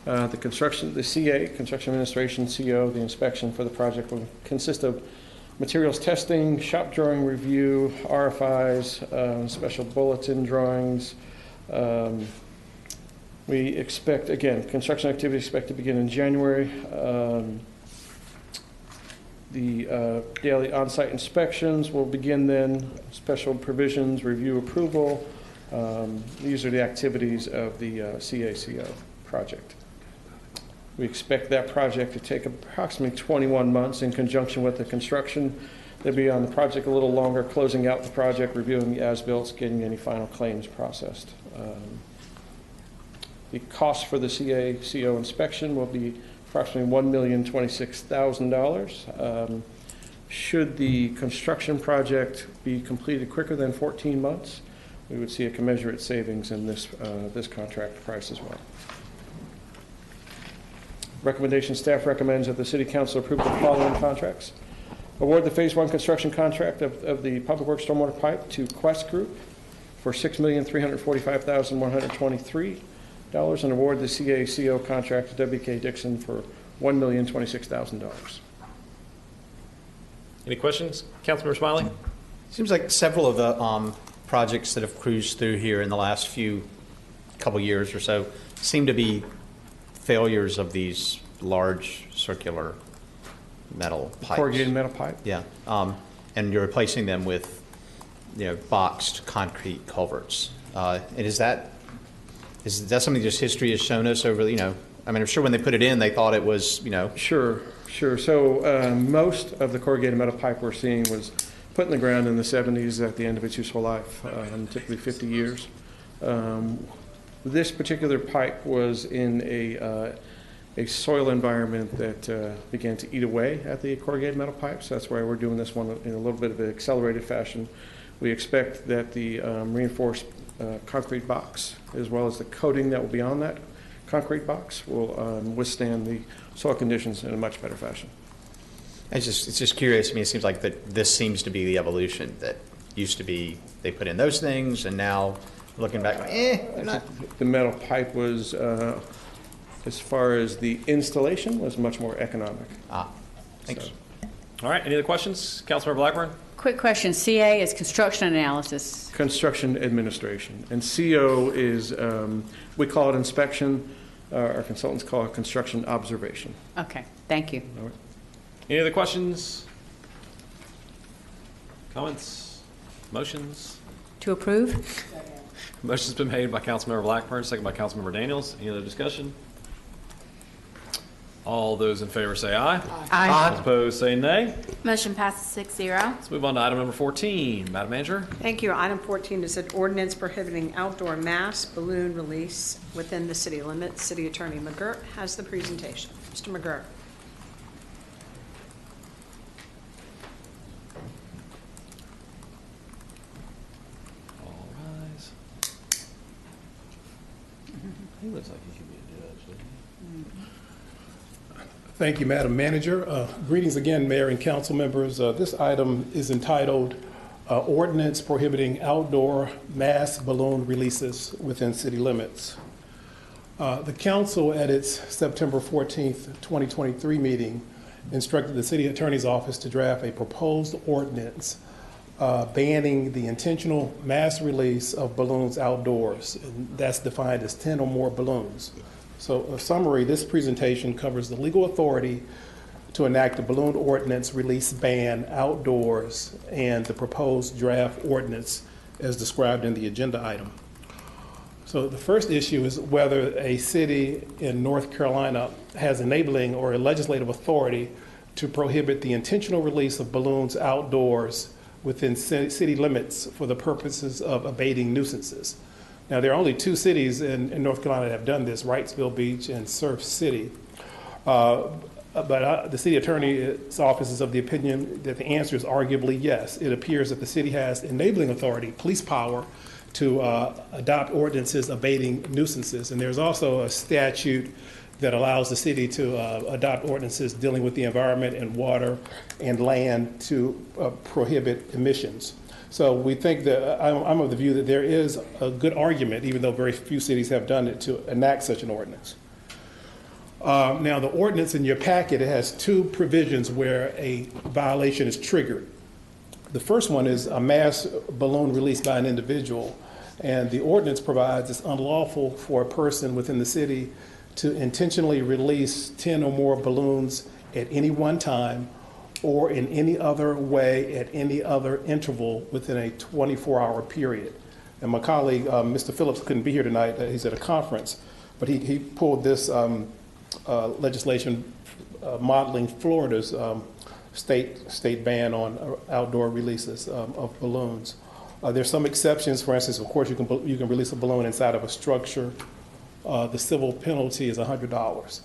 [SPEAKER 12] The CA, Construction Administration CO, the inspection for the project will consist of materials testing, shop drawing review, RFIs, special bulletin drawings. We expect, again, construction activity expect to begin in January. The daily on-site inspections will begin then, special provisions, review, approval. These are the activities of the CACO project. We expect that project to take approximately 21 months in conjunction with the construction. They'll be on the project a little longer, closing out the project, reviewing the as-built, getting any final claims processed. The cost for the CACO inspection will be approximately $1,026,000. Should the construction project be completed quicker than 14 months, we would see a commensurate savings in this contract price as well. Recommendation: staff recommends that the City Council approve the following contracts. Award the Phase 1 construction contract of the Public Works Stormwater Pipe to Quest Group for $6,345,123, and award the CACO contract to WK Dickinson for $1,026,000.
[SPEAKER 4] Any questions? Councilmember Smiley?
[SPEAKER 2] Seems like several of the projects that have cruised through here in the last couple years or so seem to be failures of these large circular metal pipes.
[SPEAKER 12] Corrugated metal pipe?
[SPEAKER 2] Yeah. And you're replacing them with, boxed concrete culverts. And is that something just history has shown us over, I'm sure when they put it in, they thought it was,
[SPEAKER 12] Sure. So most of the corrugated metal pipe we're seeing was put in the ground in the 70s at the end of its useful life, typically 50 years. This particular pipe was in a soil environment that began to eat away at the corrugated metal pipes. That's why we're doing this one in a little bit of an accelerated fashion. We expect that the reinforced concrete box, as well as the coating that will be on that concrete box, will withstand the soil conditions in a much better fashion.
[SPEAKER 2] It's just curious. It seems like that this seems to be the evolution that used to be. They put in those things, and now looking back, they're not.
[SPEAKER 12] The metal pipe was, as far as the installation, was much more economic.
[SPEAKER 2] Thanks.
[SPEAKER 12] So.
[SPEAKER 4] All right. Any other questions? Councilmember Blackburn?
[SPEAKER 11] Quick question. CA is construction analysis.
[SPEAKER 12] Construction administration. And CO is, we call it inspection. Our consultants call it construction observation.
[SPEAKER 11] Okay. Thank you.
[SPEAKER 12] All right.
[SPEAKER 4] Any other questions? Comments? Motions?
[SPEAKER 11] to approve.
[SPEAKER 4] Motion's been made by Councilmember Blackburn, second by Councilmember Daniels. Any other discussion? All those in favor say aye.
[SPEAKER 11] Aye.
[SPEAKER 4] Those opposed say nay.
[SPEAKER 3] Motion passes 6-0.
[SPEAKER 4] Let's move on to item number 14. Madam Manager?
[SPEAKER 15] Thank you. Item 14 is an ordinance prohibiting outdoor mass balloon release within the city limits. City Attorney McGirt has the presentation. Mr. McGirt.
[SPEAKER 4] All rise. He looks like he should be a judge, doesn't he?
[SPEAKER 1] Thank you, Madam Manager. Greetings again, Mayor and council members. This item is entitled Ordinance Prohibiting Outdoor Mass Balloon Releases Within City Limits. The council at its September 14th, 2023 meeting instructed the City Attorney's Office to draft a proposed ordinance banning the intentional mass release of balloons outdoors. And that's defined as 10 or more balloons. So a summary, this presentation covers the legal authority to enact a balloon ordinance release ban outdoors and the proposed draft ordinance as described in the agenda item. So the first issue is whether a city in North Carolina has enabling or a legislative authority to prohibit the intentional release of balloons outdoors within city limits for the purposes of abating nuisances. Now, there are only two cities in North Carolina that have done this, Wrightsville Beach and Surf City. But the city attorney's office is of the opinion that the answer is arguably yes. It appears that the city has enabling authority, police power, to adopt ordinances abating nuisances. And there's also a statute that allows the city to adopt ordinances dealing with the environment and water and land to prohibit emissions. So we think that, I'm of the view that there is a good argument, even though very few cities have done it, to enact such an ordinance. Now, the ordinance in your packet, it has two provisions where a violation is triggered. The first one is a mass balloon released by an individual, and the ordinance provides it's unlawful for a person within the city to intentionally release 10 or more balloons at any one time or in any other way at any other interval within a 24-hour period. And my colleague, Mr. Phillips, couldn't be here tonight. He's at a conference, but he pulled this legislation modeling Florida's state ban on outdoor releases of balloons. There's some exceptions. For instance, of course, you can release a balloon inside of a structure. The civil penalty is $100.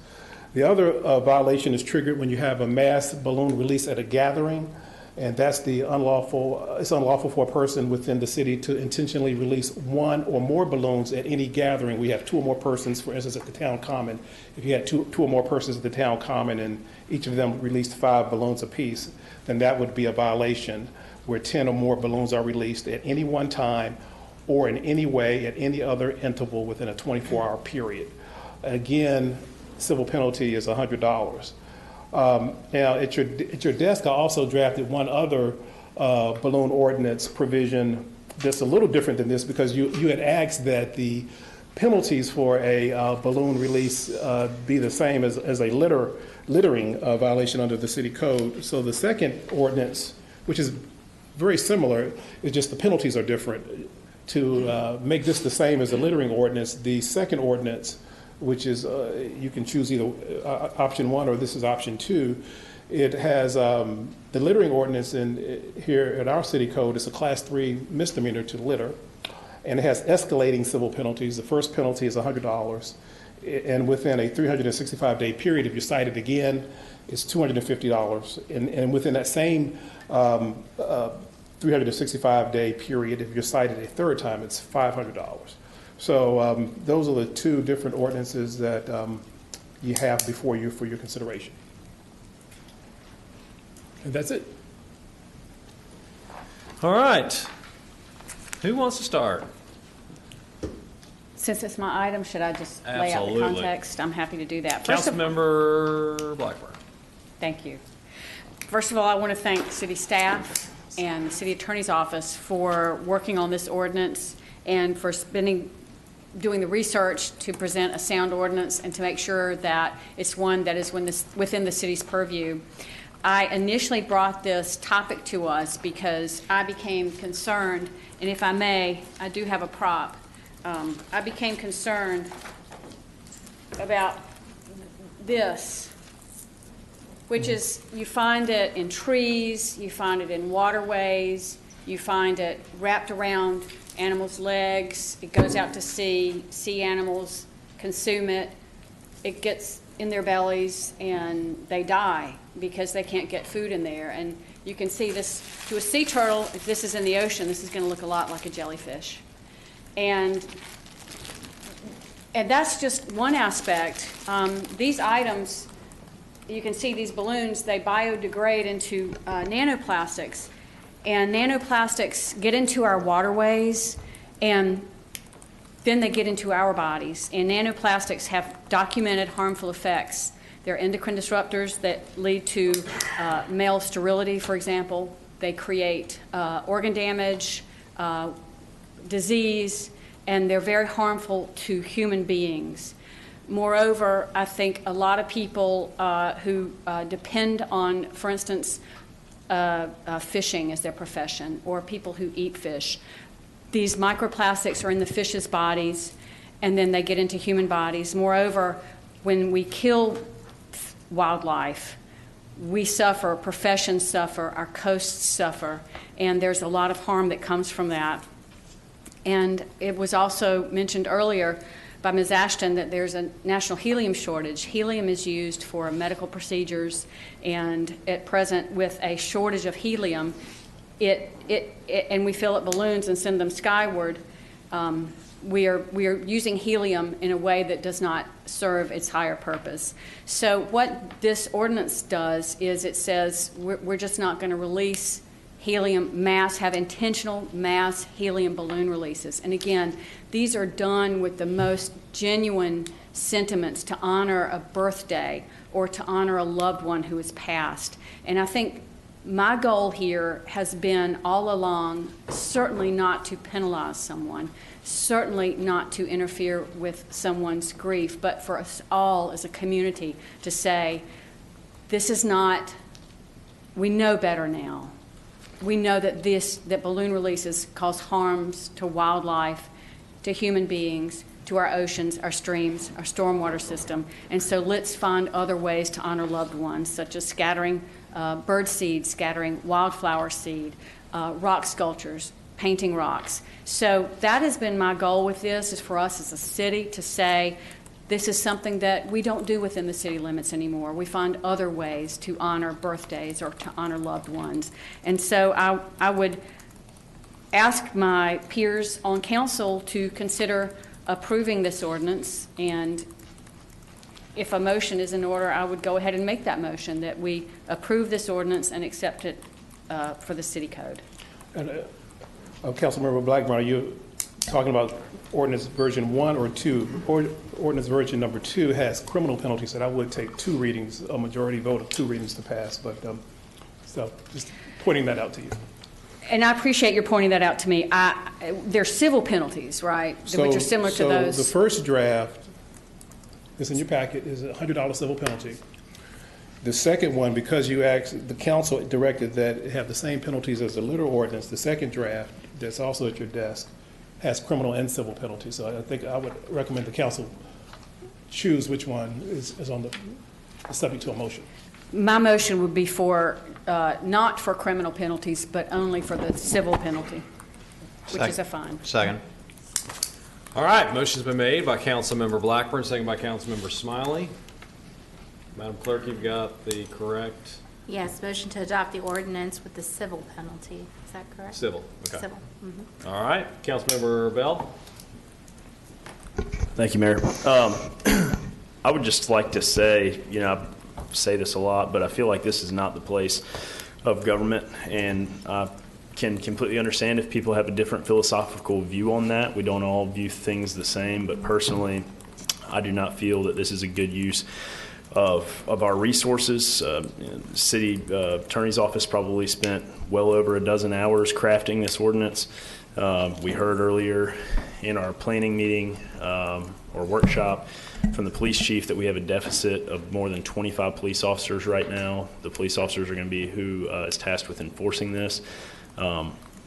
[SPEAKER 1] The other violation is triggered when you have a mass balloon release at a gathering, and that's the unlawful. It's unlawful for a person within the city to intentionally release one or more balloons at any gathering. We have two or more persons, for instance, at the town common. If you had two or more persons at the town common and each of them released 5 balloons apiece, then that would be a violation where 10 or more balloons are released at any one time or in any way at any other interval within a 24-hour period. Again, civil penalty is $100. Now, at your desk, I also drafted one other balloon ordinance provision that's a little different than this, because you had asked that the penalties for a balloon release be the same as a littering violation under the city code. So the second ordinance, which is very similar, is just the penalties are different. To make this the same as the littering ordinance, the second ordinance, which is, you can choose either option 1 or this is option 2. It has the littering ordinance here in our city code. It's a class 3 misdemeanor to litter, and it has escalating civil penalties. The first penalty is $100, and within a 365-day period, if you're cited again, it's $250, and within that same 365-day period, if you're cited a third time, it's $500. So those are the two different ordinances that you have before you for your consideration. And that's it.
[SPEAKER 4] All right. Who wants to start?
[SPEAKER 11] Since it's my item, should I just lay out the
[SPEAKER 4] Absolutely.
[SPEAKER 11] context? I'm happy to do that.
[SPEAKER 4] Councilmember Blackburn.
[SPEAKER 11] Thank you. First of all, I want to thank city staff and the city attorney's office for working on this ordinance and for doing the research to present a sound ordinance and to make sure that it's one that is within the city's purview. I initially brought this topic to us because I became concerned, and if I may, I do have a prop. I became concerned about this, which is, you find it in trees, you find it in waterways, you find it wrapped around animals' legs, it goes out to sea animals consume it, it gets in their bellies, and they die because they can't get food in there. And you can see this, to a sea turtle, if this is in the ocean, this is going to look a lot like a jellyfish. And that's just one aspect. These items, you can see these balloons, they biodegrade into nanoplastics. And nanoplastics get into our waterways, and then they get into our bodies. And nanoplastics have documented harmful effects. They're endocrine disruptors that lead to male sterility, for example. They create organ damage, disease, and they're very harmful to human beings. Moreover, I think a lot of people who depend on, for instance, fishing as their profession, or people who eat fish, these microplastics are in the fish's bodies, and then they get into human bodies. Moreover, when we kill wildlife, we suffer, professions suffer, our coasts suffer, and there's a lot of harm that comes from that. And it was also mentioned earlier by Ms. Ashton that there's a national helium shortage. Helium is used for medical procedures, and at present, with a shortage of helium, and we fill up balloons and send them skyward, we are using helium in a way that does not serve its higher purpose. So what this ordinance does is it says we're just not going to release helium have intentional mass helium balloon releases. And again, these are done with the most genuine sentiments to honor a birthday or to honor a loved one who has passed. And I think my goal here has been all along certainly not to penalize someone, certainly not to interfere with someone's grief, but for us all as a community to say, this is not, we know better now. We know that that balloon releases cause harms to wildlife, to human beings, to our oceans, our streams, our stormwater system. And so let's find other ways to honor loved ones, such as scattering bird seed, scattering wildflower seed, rock sculptures, painting rocks. So that has been my goal with this, is for us as a city to say, this is something that we don't do within the city limits anymore. We find other ways to honor birthdays or to honor loved ones. And so I would ask my peers on council to consider approving this ordinance, and if a motion is in order, I would go ahead and make that motion that we approve this ordinance and accept it for the city code.
[SPEAKER 1] And Councilmember Blackburn, are you talking about ordinance version 1 or 2? Ordinance version number 2 has criminal penalties that I would take 2 readings, a majority vote of 2 readings to pass. But so just pointing that out to you.
[SPEAKER 11] And I appreciate your pointing that out to me. There's civil penalties, right, which are similar to those.
[SPEAKER 1] So the first draft that's in your packet is a $100 civil penalty. The second one, because you asked, the council directed that it have the same penalties as the litter ordinance, the second draft that's also at your desk has criminal and civil penalties. So I think I would recommend the council choose which one is on the subject to a motion.
[SPEAKER 11] My motion would be for, not for criminal penalties, but only for the civil penalty, which is a fine.
[SPEAKER 2] Second.
[SPEAKER 4] All right, motion's been made by Councilmember Blackburn, second by Councilmember Smiley. Madam Clerk, you've got the correct?
[SPEAKER 3] Yes, motion to adopt the ordinance with the civil penalty. Is that correct?
[SPEAKER 4] Civil, okay.
[SPEAKER 3] Civil. Mm-hmm.
[SPEAKER 4] All right, Councilmember Bell.
[SPEAKER 18] Thank you, Mayor. I would just like to say, I say this a lot, but I feel like this is not the place of government, and I can completely understand if people have a different philosophical view on that. We don't all view things the same, but personally, I do not feel that this is a good use of our resources. City Attorney's Office probably spent well over a dozen hours crafting this ordinance. We heard earlier in our planning meeting or workshop from the police chief that we have a deficit of more than 25 police officers right now. The police officers are going to be who is tasked with enforcing this.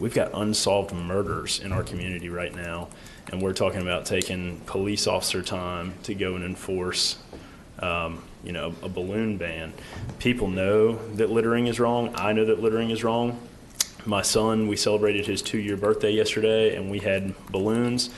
[SPEAKER 18] We've got unsolved murders in our community right now, and we're talking about taking police officer time to go and enforce a balloon ban. People know that littering is wrong. I know that littering is wrong. My son, we celebrated his 2-year birthday yesterday, and we had balloons.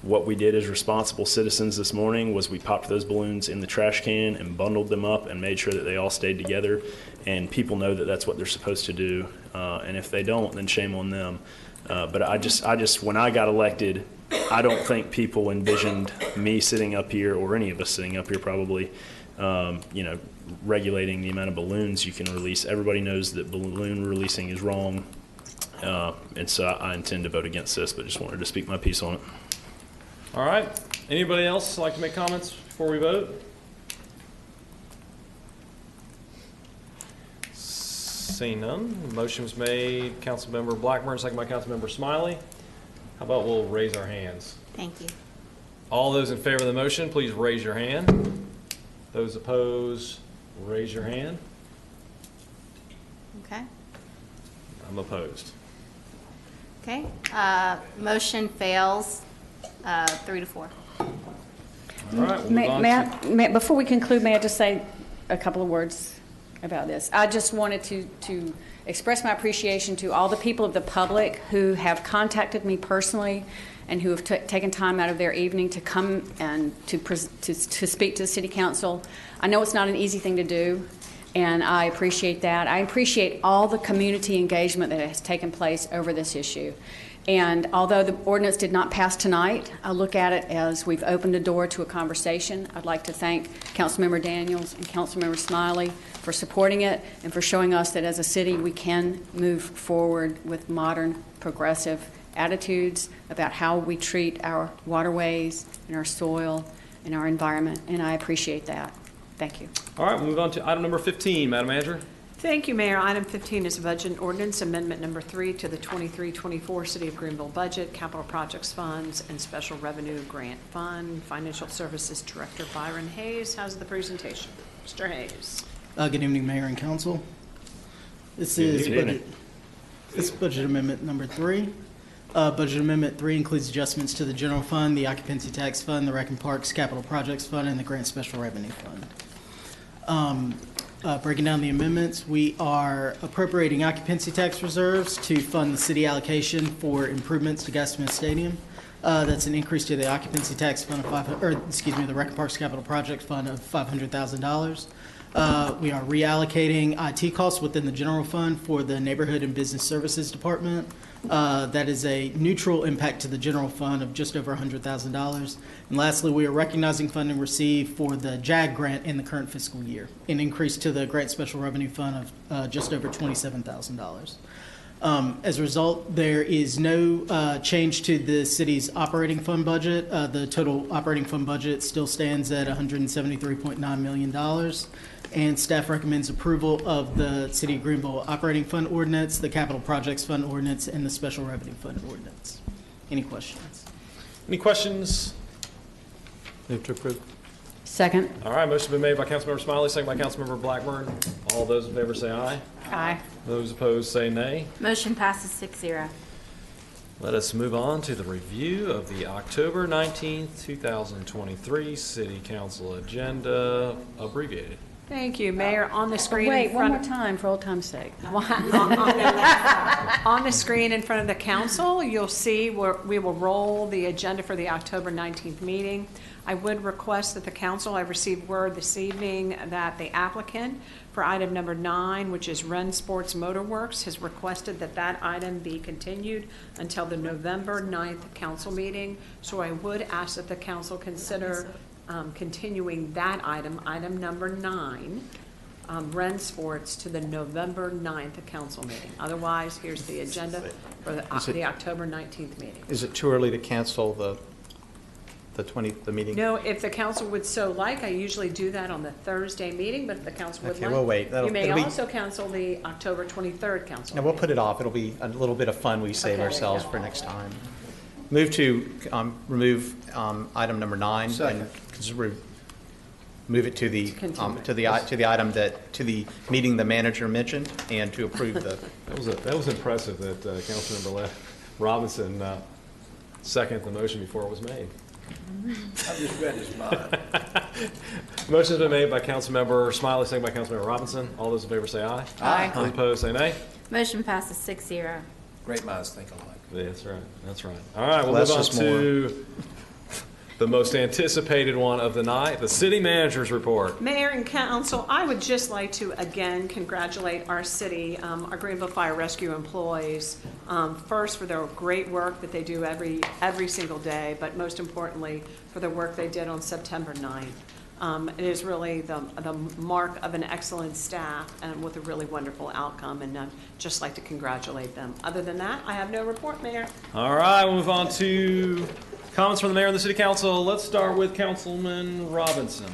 [SPEAKER 18] What we did as responsible citizens this morning was we popped those balloons in the trash can and bundled them up and made sure that they all stayed together. And people know that that's what they're supposed to do. And if they don't, then shame on them. But I just, when I got elected, I don't think people envisioned me sitting up here, or any of us sitting up here probably, regulating the amount of balloons you can release. Everybody knows that balloon releasing is wrong. And so I intend to vote against this, but just wanted to speak my piece on it.
[SPEAKER 4] All right. Anybody else like to make comments before we vote? Seeing none, the motion was made. Councilmember Blackburn, second by Councilmember Smiley. How about we'll raise our hands?
[SPEAKER 3] Thank you.
[SPEAKER 4] All those in favor of the motion, please raise your hand. Those opposed, raise your hand.
[SPEAKER 3] Okay.
[SPEAKER 4] I'm opposed.
[SPEAKER 3] Okay. Motion fails 3-4.
[SPEAKER 4] All right, we'll move on
[SPEAKER 11] Before we conclude, may I just say a couple of words about this? I just wanted to express my appreciation to all the people of the public who have contacted me personally and who have taken time out of their evening to come and to speak to the City Council. I know it's not an easy thing to do, and I appreciate that. I appreciate all the community engagement that has taken place over this issue. And although the ordinance did not pass tonight, I look at it as we've opened a door to a conversation. I'd like to thank Councilmember Daniels and Councilmember Smiley for supporting it and for showing us that as a city we can move forward with modern, progressive attitudes about how we treat our waterways and our soil and our environment, and I appreciate that. Thank you.
[SPEAKER 4] All right, we'll move on to item number 15, Madam Manager.
[SPEAKER 15] Thank you, Mayor. Item 15 is a budget ordinance amendment number 3 to the 23-24 City of Greenville budget, capital projects funds, and special revenue grant fund. Financial Services Director Byron Hayes has the presentation. Mr. Hayes.
[SPEAKER 19] Good evening, Mayor and Council. This is budget amendment number 3. Budget amendment 3 includes adjustments to the general fund, the occupancy tax fund, the Rec and Parks capital projects fund, and the grant special revenue fund. Breaking down the amendments, we are appropriating occupancy tax reserves to fund the city allocation for improvements to Gaston Stadium. That's an increase to the occupancy tax fund of the Rec and Parks capital project fund of $500,000. We are reallocating IT costs within the general fund for the Neighborhood and Business Services Department. That is a neutral impact to the general fund of just over $100,000. And lastly, we are recognizing funding received for the JAG grant in the current fiscal year, an increase to the grant special revenue fund of just over $27,000. As a result, there is no change to the city's operating fund budget. The total operating fund budget still stands at $173.9 million. And staff recommends approval of the City of Greenville Operating Fund Ordinance, the Capital Projects Fund Ordinance, and the Special Revenue Fund Ordinance. Any questions?
[SPEAKER 4] Any questions?
[SPEAKER 14] Move to approve.
[SPEAKER 11] Second.
[SPEAKER 4] All right, motion been made by Councilmember Smiley, second by Councilmember Blackburn. All those in favor say aye.
[SPEAKER 3] Aye.
[SPEAKER 4] Those opposed say nay.
[SPEAKER 3] Motion passes 6-0.
[SPEAKER 4] Let us move on to the review of the October 19th, 2023 City Council agenda, abbreviated.
[SPEAKER 15] Thank you, Mayor. On the screen
[SPEAKER 11] Wait,
[SPEAKER 15] in
[SPEAKER 11] one
[SPEAKER 15] front
[SPEAKER 11] more time for old time's sake.
[SPEAKER 15] on the screen in front of the council, you'll see where we will roll the agenda for the October 19th meeting. I would request that the council, I received word this evening that the applicant for item number 9, which is Run Sports Motorworks, has requested that that item be continued until the November 9th council meeting. So I would ask that the council consider continuing that item number 9, Ren Sports, to the November 9th council meeting. Otherwise, here's the agenda for the October 19th meeting.
[SPEAKER 2] Is it too early to cancel the meeting?
[SPEAKER 15] No, if the council would so like, I usually do that on the Thursday meeting, but if the council would
[SPEAKER 2] Okay,
[SPEAKER 15] like,
[SPEAKER 2] we'll wait.
[SPEAKER 15] you may
[SPEAKER 2] it'll be-
[SPEAKER 15] also cancel the October 23rd council
[SPEAKER 2] No, we'll
[SPEAKER 15] meeting.
[SPEAKER 2] put it off. It'll be a little bit of fun we save
[SPEAKER 15] Okay,
[SPEAKER 2] ourselves
[SPEAKER 15] yeah.
[SPEAKER 2] for next time. Move to remove item number 9.
[SPEAKER 14] Second.
[SPEAKER 2] And move it to the item to the meeting the manager mentioned, and to approve the.
[SPEAKER 4] That was impressive that Councilmember Robinson seconded the motion before it was made.
[SPEAKER 20] I just read his mind.
[SPEAKER 4] Motion's been made by Councilmember Smiley, seconded by Councilmember Robinson. All those in favor say aye.
[SPEAKER 3] Aye.
[SPEAKER 4] Those opposed say nay.
[SPEAKER 3] Motion passes 6-0.
[SPEAKER 20] Great minds think alike.
[SPEAKER 4] Yeah, that's right. That's right. All right, we'll
[SPEAKER 2] Less
[SPEAKER 4] move on
[SPEAKER 2] is more.
[SPEAKER 4] to the most anticipated one of the night, the city manager's report.
[SPEAKER 15] Mayor and council, I would just like to again congratulate our city, our Greenville Fire Rescue employees, first for their great work that they do every single day, but most importantly for the work they did on September 9th. It is really the mark of an excellent staff and with a really wonderful outcome, and I'd just like to congratulate them. Other than that, I have no report, Mayor.
[SPEAKER 4] All right, we'll move on to comments from the mayor and the city council. Let's start with Councilman Robinson.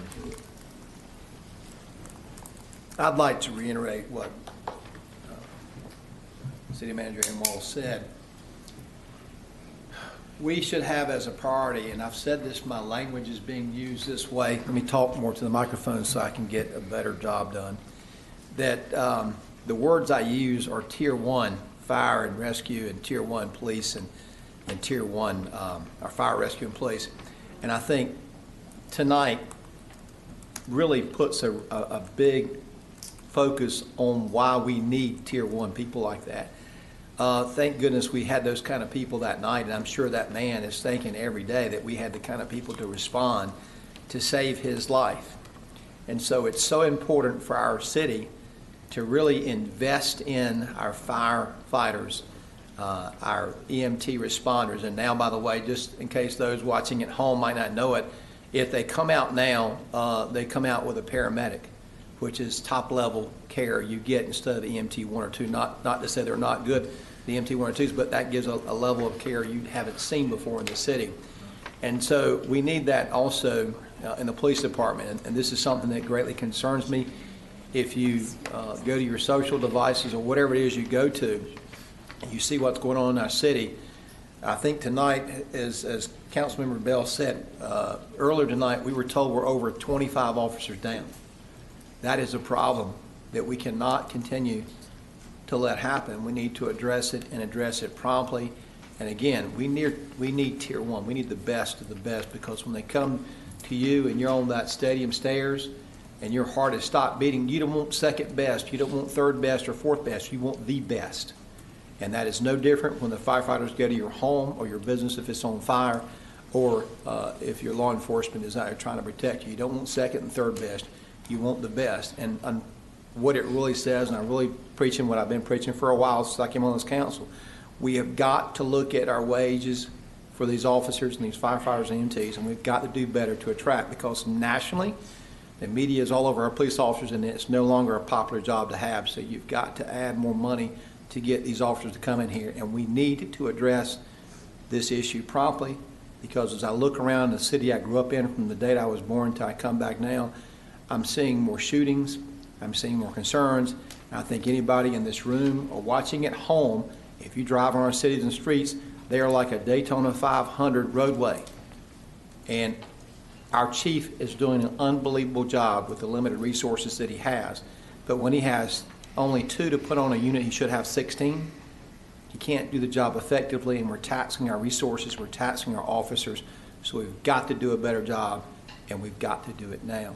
[SPEAKER 20] I'd like to reiterate what City Manager Amwell said. We should have as a priority, and I've said this, my language is being used this way. Let me talk more to the microphone so I can get a better job done. That the words I use are Tier 1 fire and rescue, and Tier 1 police, and Tier 1 our fire rescue and police. And I think tonight really puts a big focus on why we need Tier 1 people like that. Thank goodness we had those kind of people that night, and I'm sure that man is thinking every day that we had the kind of people to respond to save his life. And so it's so important for our city to really invest in our firefighters, our EMT responders. And now, by the way, just in case those watching at home might not know it, if they come out now, they come out with a paramedic, which is top-level care you get instead of the EMT 1 or 2. Not to say they're not good, the EMT 1 or 2s, but that gives a level of care you haven't seen before in the city. And so we need that also in the police department, and this is something that greatly concerns me. If you go to your social devices or whatever it is you go to, and you see what's going on in our city, I think tonight, as Councilmember Bell said, earlier tonight, we were told we're over 25 officers down. That is a problem that we cannot continue to let happen. We need to address it and address it promptly. And again, we need Tier 1. We need the best of the best, because when they come to you and you're on that stadium stairs and your heart has stopped beating, you don't want second best, you don't want third best or fourth best, you want the best. And that is no different when the firefighters go to your home or your business if it's on fire, or if your law enforcement is out there trying to protect you. You don't want second and third best, you want the best. And what it really says, and I'm really preaching what I've been preaching for a while since I came on this council, we have got to look at our wages for these officers and these firefighters and EMTs, and we've got to do better to attract, because nationally, the media is all over our police officers, and it's no longer a popular job to have. So you've got to add more money to get these officers to come in here, and we need to address this issue promptly, because as I look around the city I grew up in from the date I was born till I come back now, I'm seeing more shootings, I'm seeing more concerns. And I think anybody in this room or watching at home, if you drive on our cities and streets, they are like a Daytona 500 roadway. And our chief is doing an unbelievable job with the limited resources that he has. But when he has only 2 to put on a unit, he should have 16. He can't do the job effectively, and we're taxing our resources, we're taxing our officers. So we've got to do a better job, and we've got to do it now.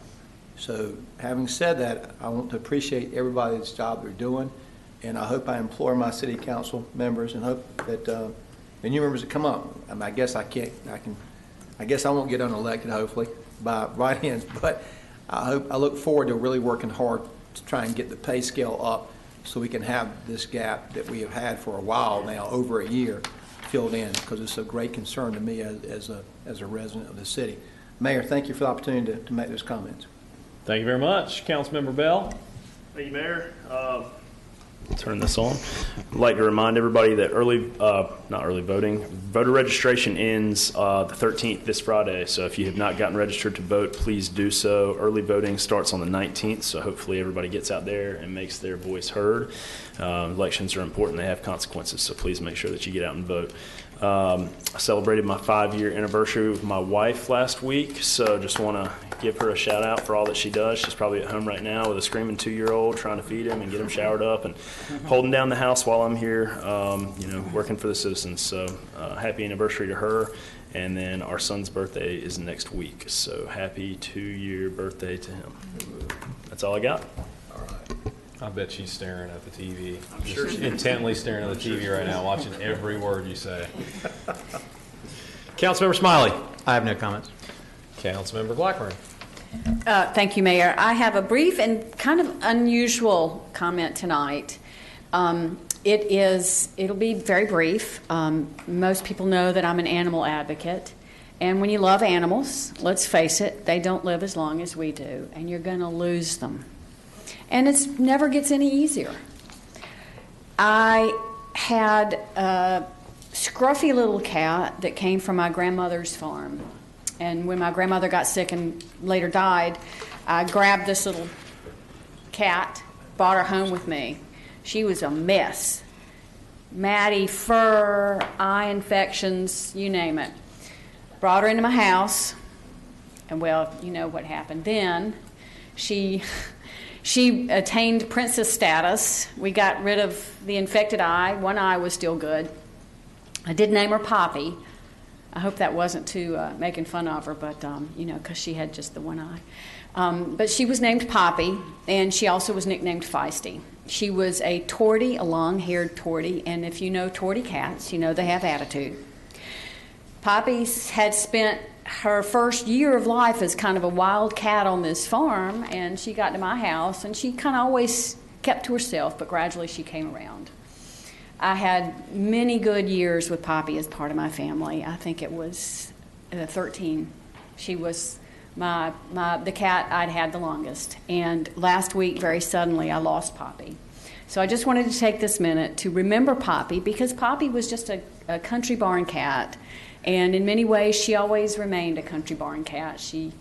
[SPEAKER 20] So having said that, I want to appreciate everybody's job they're doing, and I hope I implore my city council members and hope that the new members that come up, I guess I won't get unelected, hopefully, by right hands, but I look forward to really working hard to try and get the pay scale up so we can have this gap that we have had for a while now, over a year, filled in, because it's a great concern to me as a resident of the city. Mayor, thank you for the opportunity to make those comments.
[SPEAKER 4] Thank you very much. Councilmember Bell.
[SPEAKER 18] Thank you, Mayor. Turn this on. I'd like to remind everybody that voter registration ends the 13th, this Friday. So if you have not gotten registered to vote, please do so. Early voting starts on the 19th, so hopefully everybody gets out there and makes their voice heard. Elections are important. They have consequences, so please make sure that you get out and vote. I celebrated my 5-year anniversary with my wife last week, so just want to give her a shout out for all that she does. She's probably at home right now with a screaming 2-year-old, trying to feed him and get him showered up and holding down the house while I'm here, working for the citizens. So happy anniversary to her. And then our son's birthday is next week, so happy 2-year birthday to him. That's all I got.
[SPEAKER 4] I bet she's staring at the TV. I'm sure she's intently staring at the TV right now, watching every word you say. Councilmember Smiley.
[SPEAKER 2] I have no comments.
[SPEAKER 4] Councilmember Blackburn.
[SPEAKER 11] Thank you, Mayor. I have a brief and kind of unusual comment tonight. It'll be very brief. Most people know that I'm an animal advocate. And when you love animals, let's face it, they don't live as long as we do, and you're going to lose them. And it never gets any easier. I had a scruffy little cat that came from my grandmother's farm. And when my grandmother got sick and later died, I grabbed this little cat, brought her home with me. She was a mess. Matty, fur, eye infections, you name it. Brought her into my house, and well, you know what happened then. She attained princess status. We got rid of the infected eye. One eye was still good. I did name her Poppy. I hope that wasn't too making fun of her, but, because she had just the one eye. But she was named Poppy, and she also was nicknamed Feisty. She was a tortie, a long-haired tortie, and if you know tortie cats, you know they have attitude. Poppy had spent her first year of life as kind of a wild cat on this farm, and she got to my house, and she kind of always kept to herself, but gradually she came around. I had many good years with Poppy as part of my family. I think it was 13. She was the cat I'd had the longest. And last week, very suddenly, I lost Poppy. So I just wanted to take this minute to remember Poppy, because Poppy was just a country barn cat. And in many ways, she always remained a country barn cat. She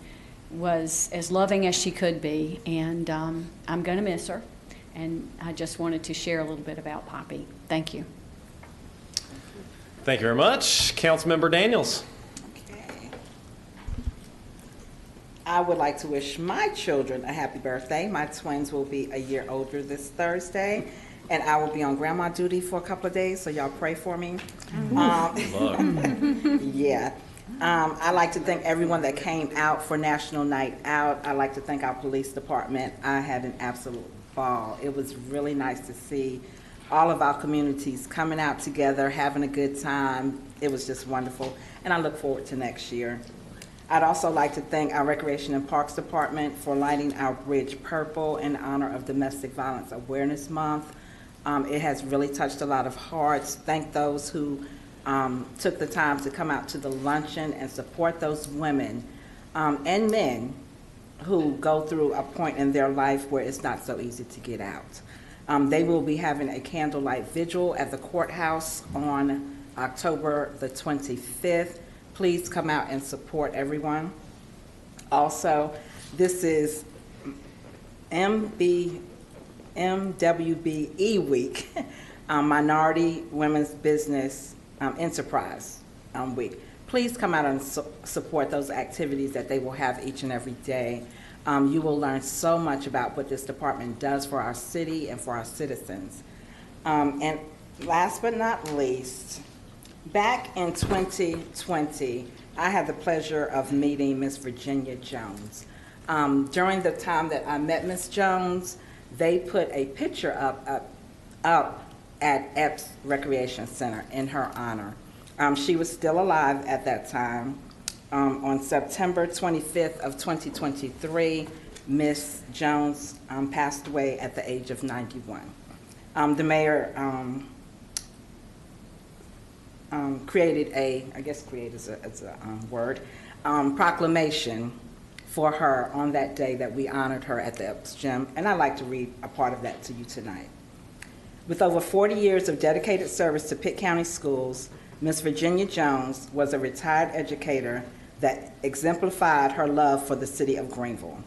[SPEAKER 11] was as loving as she could be, and I'm going to miss her. And I just wanted to share a little bit about Poppy. Thank you.
[SPEAKER 4] Thank you very much. Councilmember Daniels.
[SPEAKER 7] Okay. I would like to wish my children a happy birthday. My twins will be a year older this Thursday, and I will be on grandma duty for a couple of days, so y'all pray for me. Yeah. I'd like to thank everyone that came out for National Night Out. I'd like to thank our police department. I had an absolute ball. It was really nice to see all of our communities coming out together, having a good time. It was just wonderful, and I look forward to next year. I'd also like to thank our Recreation and Parks Department for lighting our bridge purple in honor of Domestic Violence Awareness Month. It has really touched a lot of hearts. Thank those who took the time to come out to the luncheon and support those women and men who go through a point in their life where it's not so easy to get out. They will be having a candlelight vigil at the courthouse on October the 25th. Please come out and support everyone. Also, this is MWBE Week, Minority Women's Business Enterprise Week. Please come out and support those activities that they will have each and every day. You will learn so much about what this department does for our city and for our citizens. And last but not least, back in 2020, I had the pleasure of meeting Miss Virginia Jones. During the time that I met Miss Jones, they put a picture up at Epps Recreation Center in her honor. She was still alive at that time. On September 25th of 2023, Miss Jones passed away at the age of 91. The mayor created proclamation for her on that day that we honored her at the Epps Gym, and I'd like to read a part of that to you tonight. With over 40 years of dedicated service to Pitt County schools, Miss Virginia Jones was a retired educator that exemplified her love for the city of Greenville.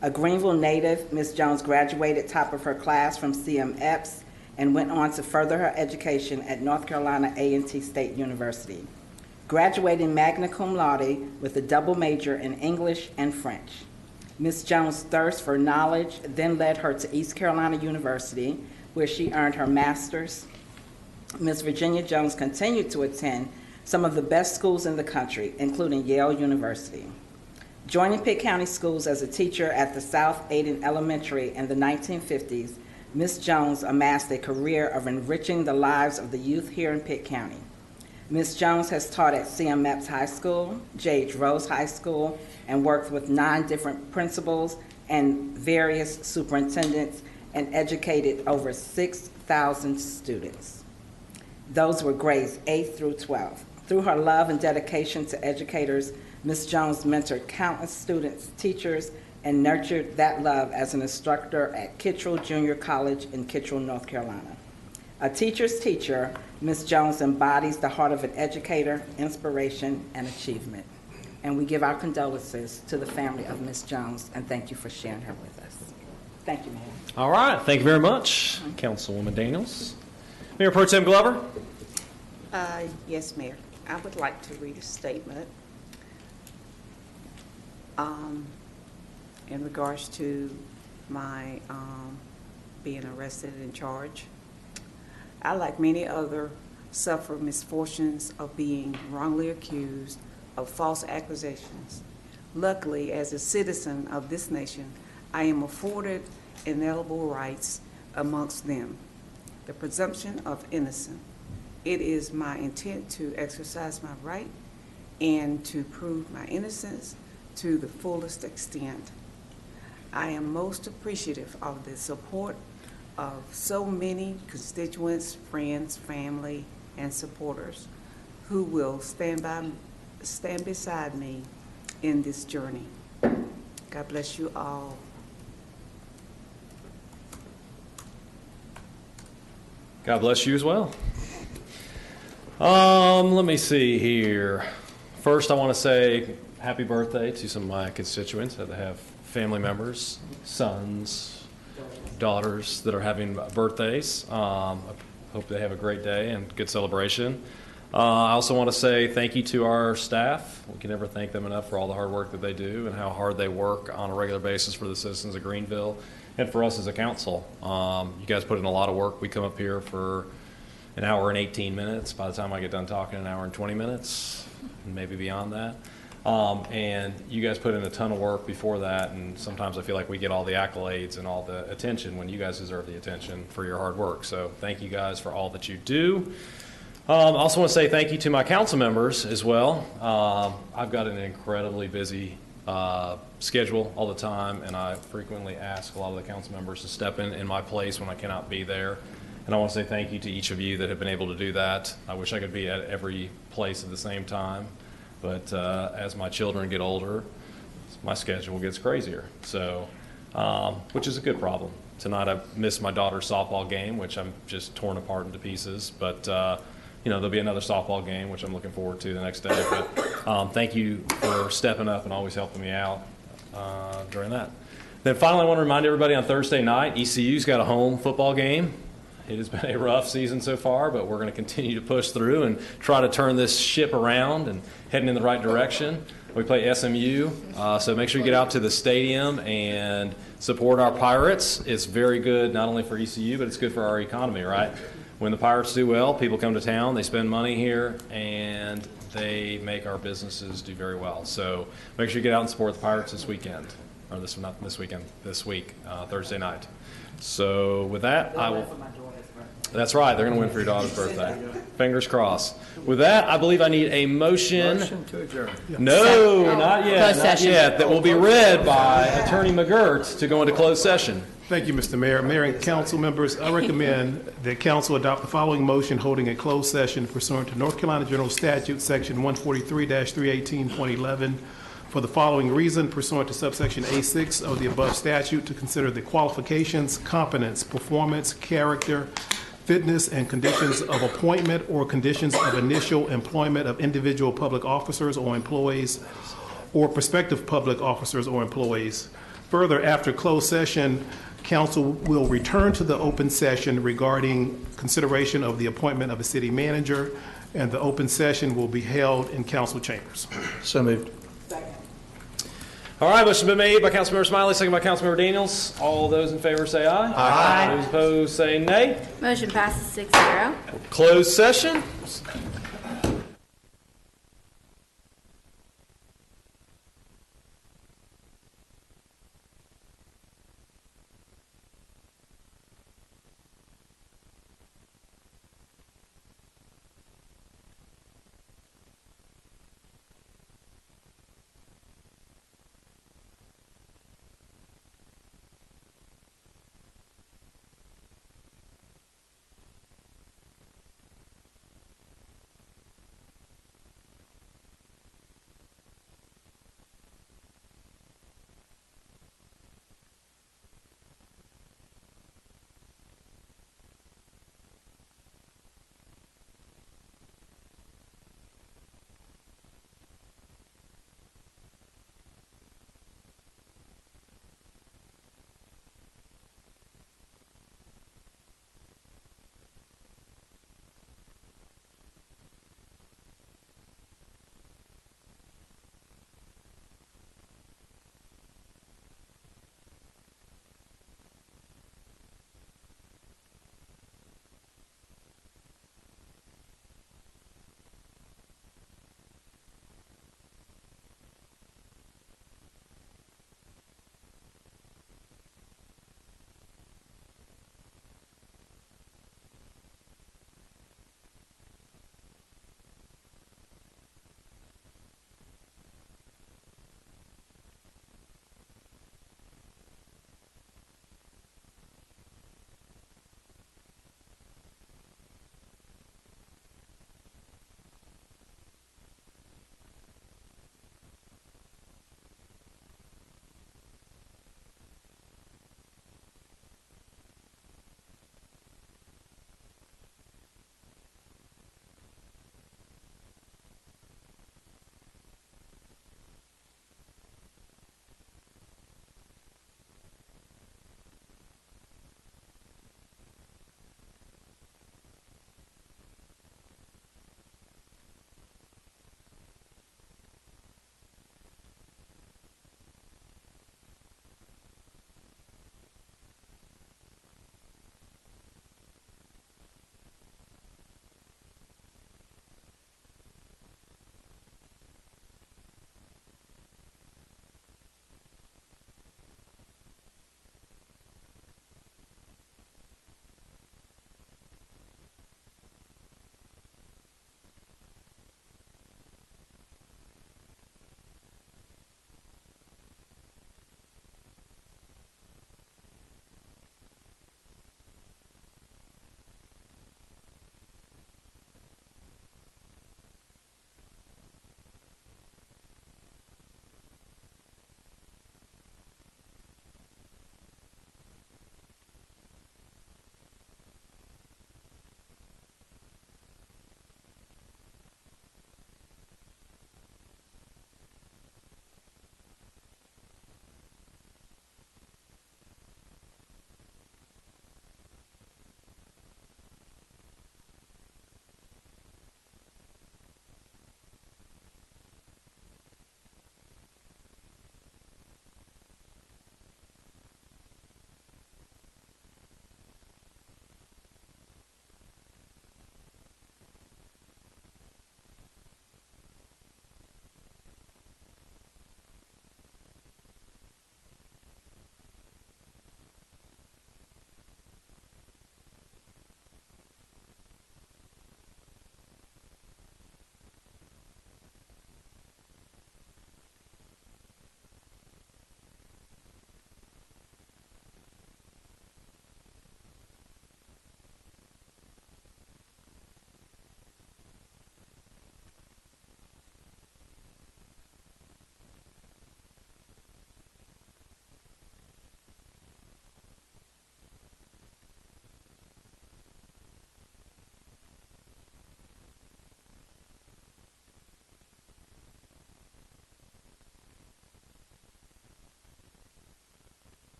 [SPEAKER 7] A Greenville native, Miss Jones graduated top of her class from CM Epps and went on to further her education at North Carolina A&T State University, graduating magna cum laude with a double major in English and French. Ms. Jones' thirst for knowledge then led her to East Carolina University, where she earned her master's. Ms. Virginia Jones continued to attend some of the best schools in the country, including Yale University. Joining Pitt County Schools as a teacher at the South Aiken Elementary in the 1950s, Ms. Jones amassed a career of enriching the lives of the youth here in Pitt County. Ms. Jones has taught at C.M. Epps High School, J.H. Rose High School, and worked with 9 different principals and various superintendents and educated over 6,000 students. Those were grades 8 through 12. Through her love and dedication to educators, Ms. Jones mentored countless students, teachers, and nurtured that love as an instructor at Kittrell Junior College in Kittrell, North Carolina. A teacher's teacher, Ms. Jones embodies the heart of an educator, inspiration, and achievement. And we give our condolences to the family of Ms. Jones, and thank you for sharing her with us. Thank you, Mayor.
[SPEAKER 4] All right, thank you very much, Councilwoman Daniels. Mayor Pro Tem Glover?
[SPEAKER 2] Yes, Mayor. I would like to read a statement in regards to my being arrested and charged. I, like many others, suffer misfortunes of being wrongly accused of false accusations. Luckily, as a citizen of this nation, I am afforded inalienable rights, amongst them the presumption of innocence. It is my intent to exercise my right and to prove my innocence to the fullest extent. I am most appreciative of the support of so many constituents, friends, family, and supporters who will stand beside me in this journey. God bless you all.
[SPEAKER 4] God bless you as well. Let me see here. First, I want to say happy birthday to some of my constituents that have family members, sons, daughters that are having birthdays. I hope they have a great day and good celebration. I also want to say thank you to our staff. We can never thank them enough for all the hard work that they do and how hard they work on a regular basis for the citizens of Greenville and for us as a council. You guys put in a lot of work. We come up here for an hour and 18 minutes. By the time I get done talking, an hour and 20 minutes, and maybe beyond that. And you guys put in a ton of work before that, and sometimes I feel like we get all the accolades and all the attention when you guys deserve the attention for your hard work. So thank you guys for all that you do. I also want to say thank you to my council members as well. I've got an incredibly busy schedule all the time, and I frequently ask a lot of the council members to step in my place when I cannot be there. And I want to say thank you to each of you that have been able to do that. I wish I could be at every place at the same time, but as my children get older, my schedule gets crazier. So, which is a good problem. Tonight I missed my daughter's softball game, which I'm just torn apart into pieces, but you know, there'll be another softball game, which I'm looking forward to the next day. But thank you for stepping up and always helping me out during that. Then finally, I want to remind everybody on Thursday night, ECU's got a home football game. It has been a rough season so far, but we're going to continue to push through and try to turn this ship around and heading in the right direction. We play SMU, so make sure you get out to the stadium and support our Pirates. It's very good not only for ECU, but it's good for our economy, right? When the Pirates do well, people come to town, they spend money here, and they make our businesses do very well. So make sure you get out and support the Pirates this weekend, or this week, Thursday night. So with that, I will. That's right. They're going to win for your daughter's birthday. Fingers crossed. With that, I believe I need a motion.
[SPEAKER 20] Motion to adjourn.
[SPEAKER 4] No, not yet. Not yet. That will be read by Attorney McGirt to go into closed session.
[SPEAKER 1] Thank you, Mr. Mayor. Mayor and council members, I recommend that council adopt the following motion holding a closed session pursuant to North Carolina General Statute, Section 143-318.11, for the following reason, pursuant to subsection A6 of the above statute, to consider the qualifications, competence, performance, character, fitness, and conditions of appointment or conditions of initial employment of individual public officers or employees or prospective public officers or employees. Further, after closed session, council will return to the open session regarding consideration of the appointment of a city manager, and the open session will be held in council chambers.
[SPEAKER 12] So moved.
[SPEAKER 4] All right, motion been made by Councilmember Smiley, second by Councilmember Daniels. All those in favor say aye.
[SPEAKER 3] Aye.
[SPEAKER 4] Those opposed say nay.
[SPEAKER 3] Motion passes 6-0.
[SPEAKER 4] Closed session.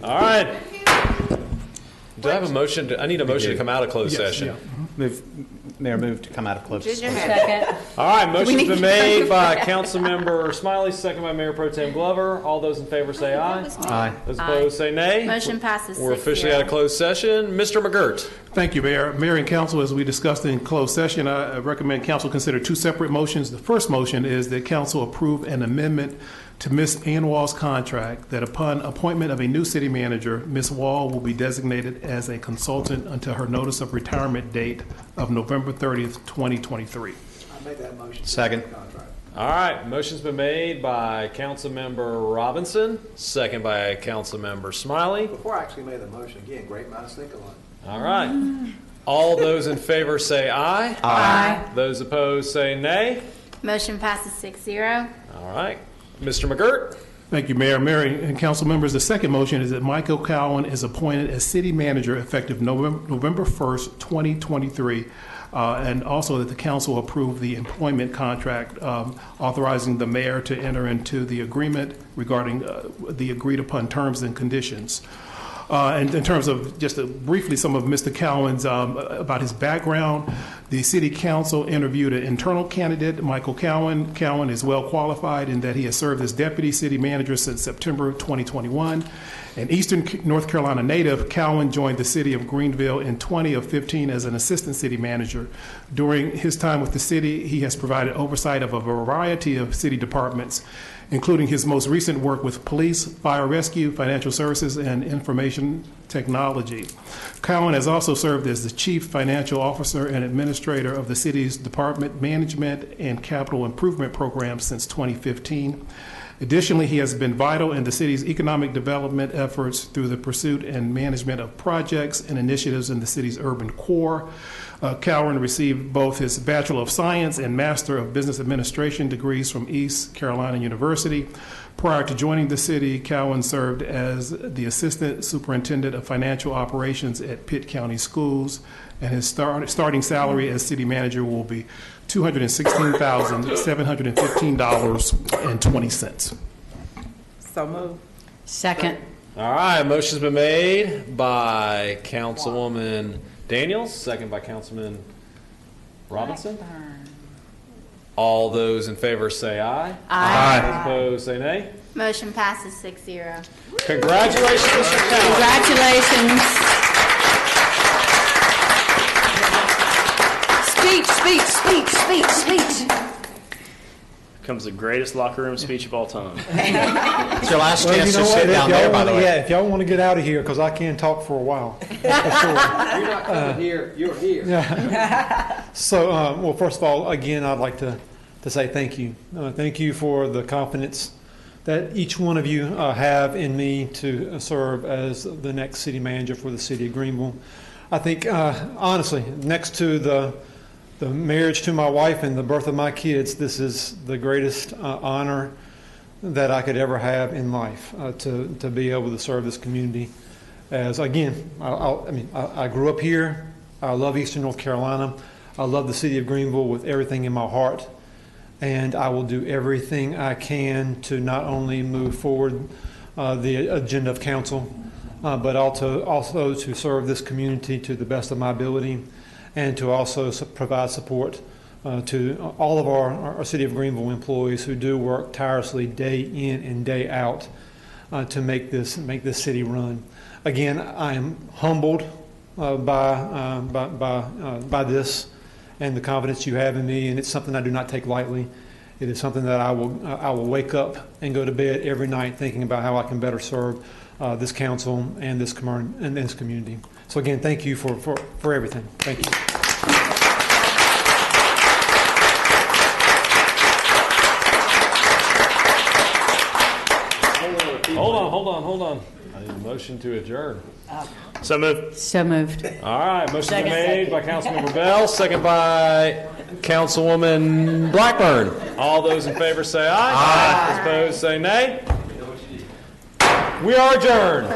[SPEAKER 4] All right. Do I have a motion? I need a motion to come out of closed session.
[SPEAKER 2] Mayor, move to come out of closed session.
[SPEAKER 11] Second.
[SPEAKER 4] All right, motion's been made by Councilmember Smiley, second by Mayor Pro Tem Glover. All those in favor say aye.
[SPEAKER 2] Aye.
[SPEAKER 4] Those opposed say nay.
[SPEAKER 3] Motion passes 6-0.
[SPEAKER 4] We're officially out of closed session. Mr. McGirt.
[SPEAKER 1] Thank you, Mayor. Mayor and Council, as we discussed in closed session, I recommend Council consider two separate motions. The first motion is that Council approve an amendment to Ms. Ann Wall's contract that upon appointment of a new city manager, Ms. Wall will be designated as a consultant until her notice of retirement date of November 30th, 2023.
[SPEAKER 20] I make that motion.
[SPEAKER 2] Second.
[SPEAKER 4] All right, motion's been made by Councilmember Robinson, second by Councilmember Smiley.
[SPEAKER 20] Before I actually made the motion, again, great minds think alike.
[SPEAKER 4] All right. All those in favor say aye.
[SPEAKER 3] Aye.
[SPEAKER 4] Those opposed say nay.
[SPEAKER 3] Motion passes 6-0.
[SPEAKER 4] All right. Mr. McGirt.
[SPEAKER 1] Thank you, Mayor. Mayor and council members, the second motion is that Michael Cowan is appointed as city manager effective November 1st, 2023, and also that the council approve the employment contract authorizing the mayor to enter into the agreement regarding the agreed upon terms and conditions. And in terms of just briefly some of Mr. Cowan's, about his background, the city council interviewed an internal candidate, Michael Cowan. Cowan is well qualified in that he has served as deputy city manager since September 2021. An Eastern North Carolina native, Cowan joined the city of Greenville in 2015 as an assistant city manager. During his time with the city, he has provided oversight of a variety of city departments, including his most recent work with police, fire rescue, financial services, and information technology. Cowan has also served as the chief financial officer and administrator of the city's Department Management and Capital Improvement Program since 2015. Additionally, he has been vital in the city's economic development efforts through the pursuit and management of projects and initiatives in the city's urban core. Cowan received both his Bachelor of Science and Master of Business Administration degrees from East Carolina University. Prior to joining the city, Cowan served as the Assistant Superintendent of Financial Operations at Pitt County Schools, and his starting salary as city manager will be $216,715.20.
[SPEAKER 7] So move.
[SPEAKER 11] Second.
[SPEAKER 4] All right, motion's been made by Councilwoman Daniels, second by Councilman Robinson. All those in favor say aye.
[SPEAKER 3] Aye.
[SPEAKER 4] Those opposed say nay.
[SPEAKER 3] Motion passes 6-0.
[SPEAKER 4] Congratulations, Mr. Cowan.
[SPEAKER 11] Congratulations. Speech.
[SPEAKER 18] Comes the greatest locker room speech of all time.
[SPEAKER 2] It's your last chance to sit down there, by the way. Yeah, if y'all want to get out of here, because I can't talk for a while.
[SPEAKER 20] You're not coming here, you're here.
[SPEAKER 2] Yeah. So, well, first of all, again, I'd like to say thank you. Thank you for the confidence that each one of you have in me to serve as the next city manager for the city of Greenville. I think, honestly, next to the marriage to my wife and the birth of my kids, this is the greatest honor that I could ever have in life, to be able to serve this community. As again, I grew up here. I love Eastern North Carolina. I love the city of Greenville with everything in my heart, and I will do everything I can to not only move forward the agenda of council, but also to serve this community to the best of my ability, and to also provide support to all of our City of Greenville employees who do work tirelessly day in and day out to make this city run. Again, I am humbled by this and the confidence you have in me, and it's something I do not take lightly. It is something that I will wake up and go to bed every night thinking about how I can better serve this council and this community. So again, thank you for everything. Thank you.
[SPEAKER 4] Hold on. I need a motion to adjourn.
[SPEAKER 18] So moved.
[SPEAKER 11] So moved.
[SPEAKER 4] All right, motion been made by Councilmember Bell, second by Councilwoman Blackburn. All those in favor say aye. Those opposed say nay. We are adjourned.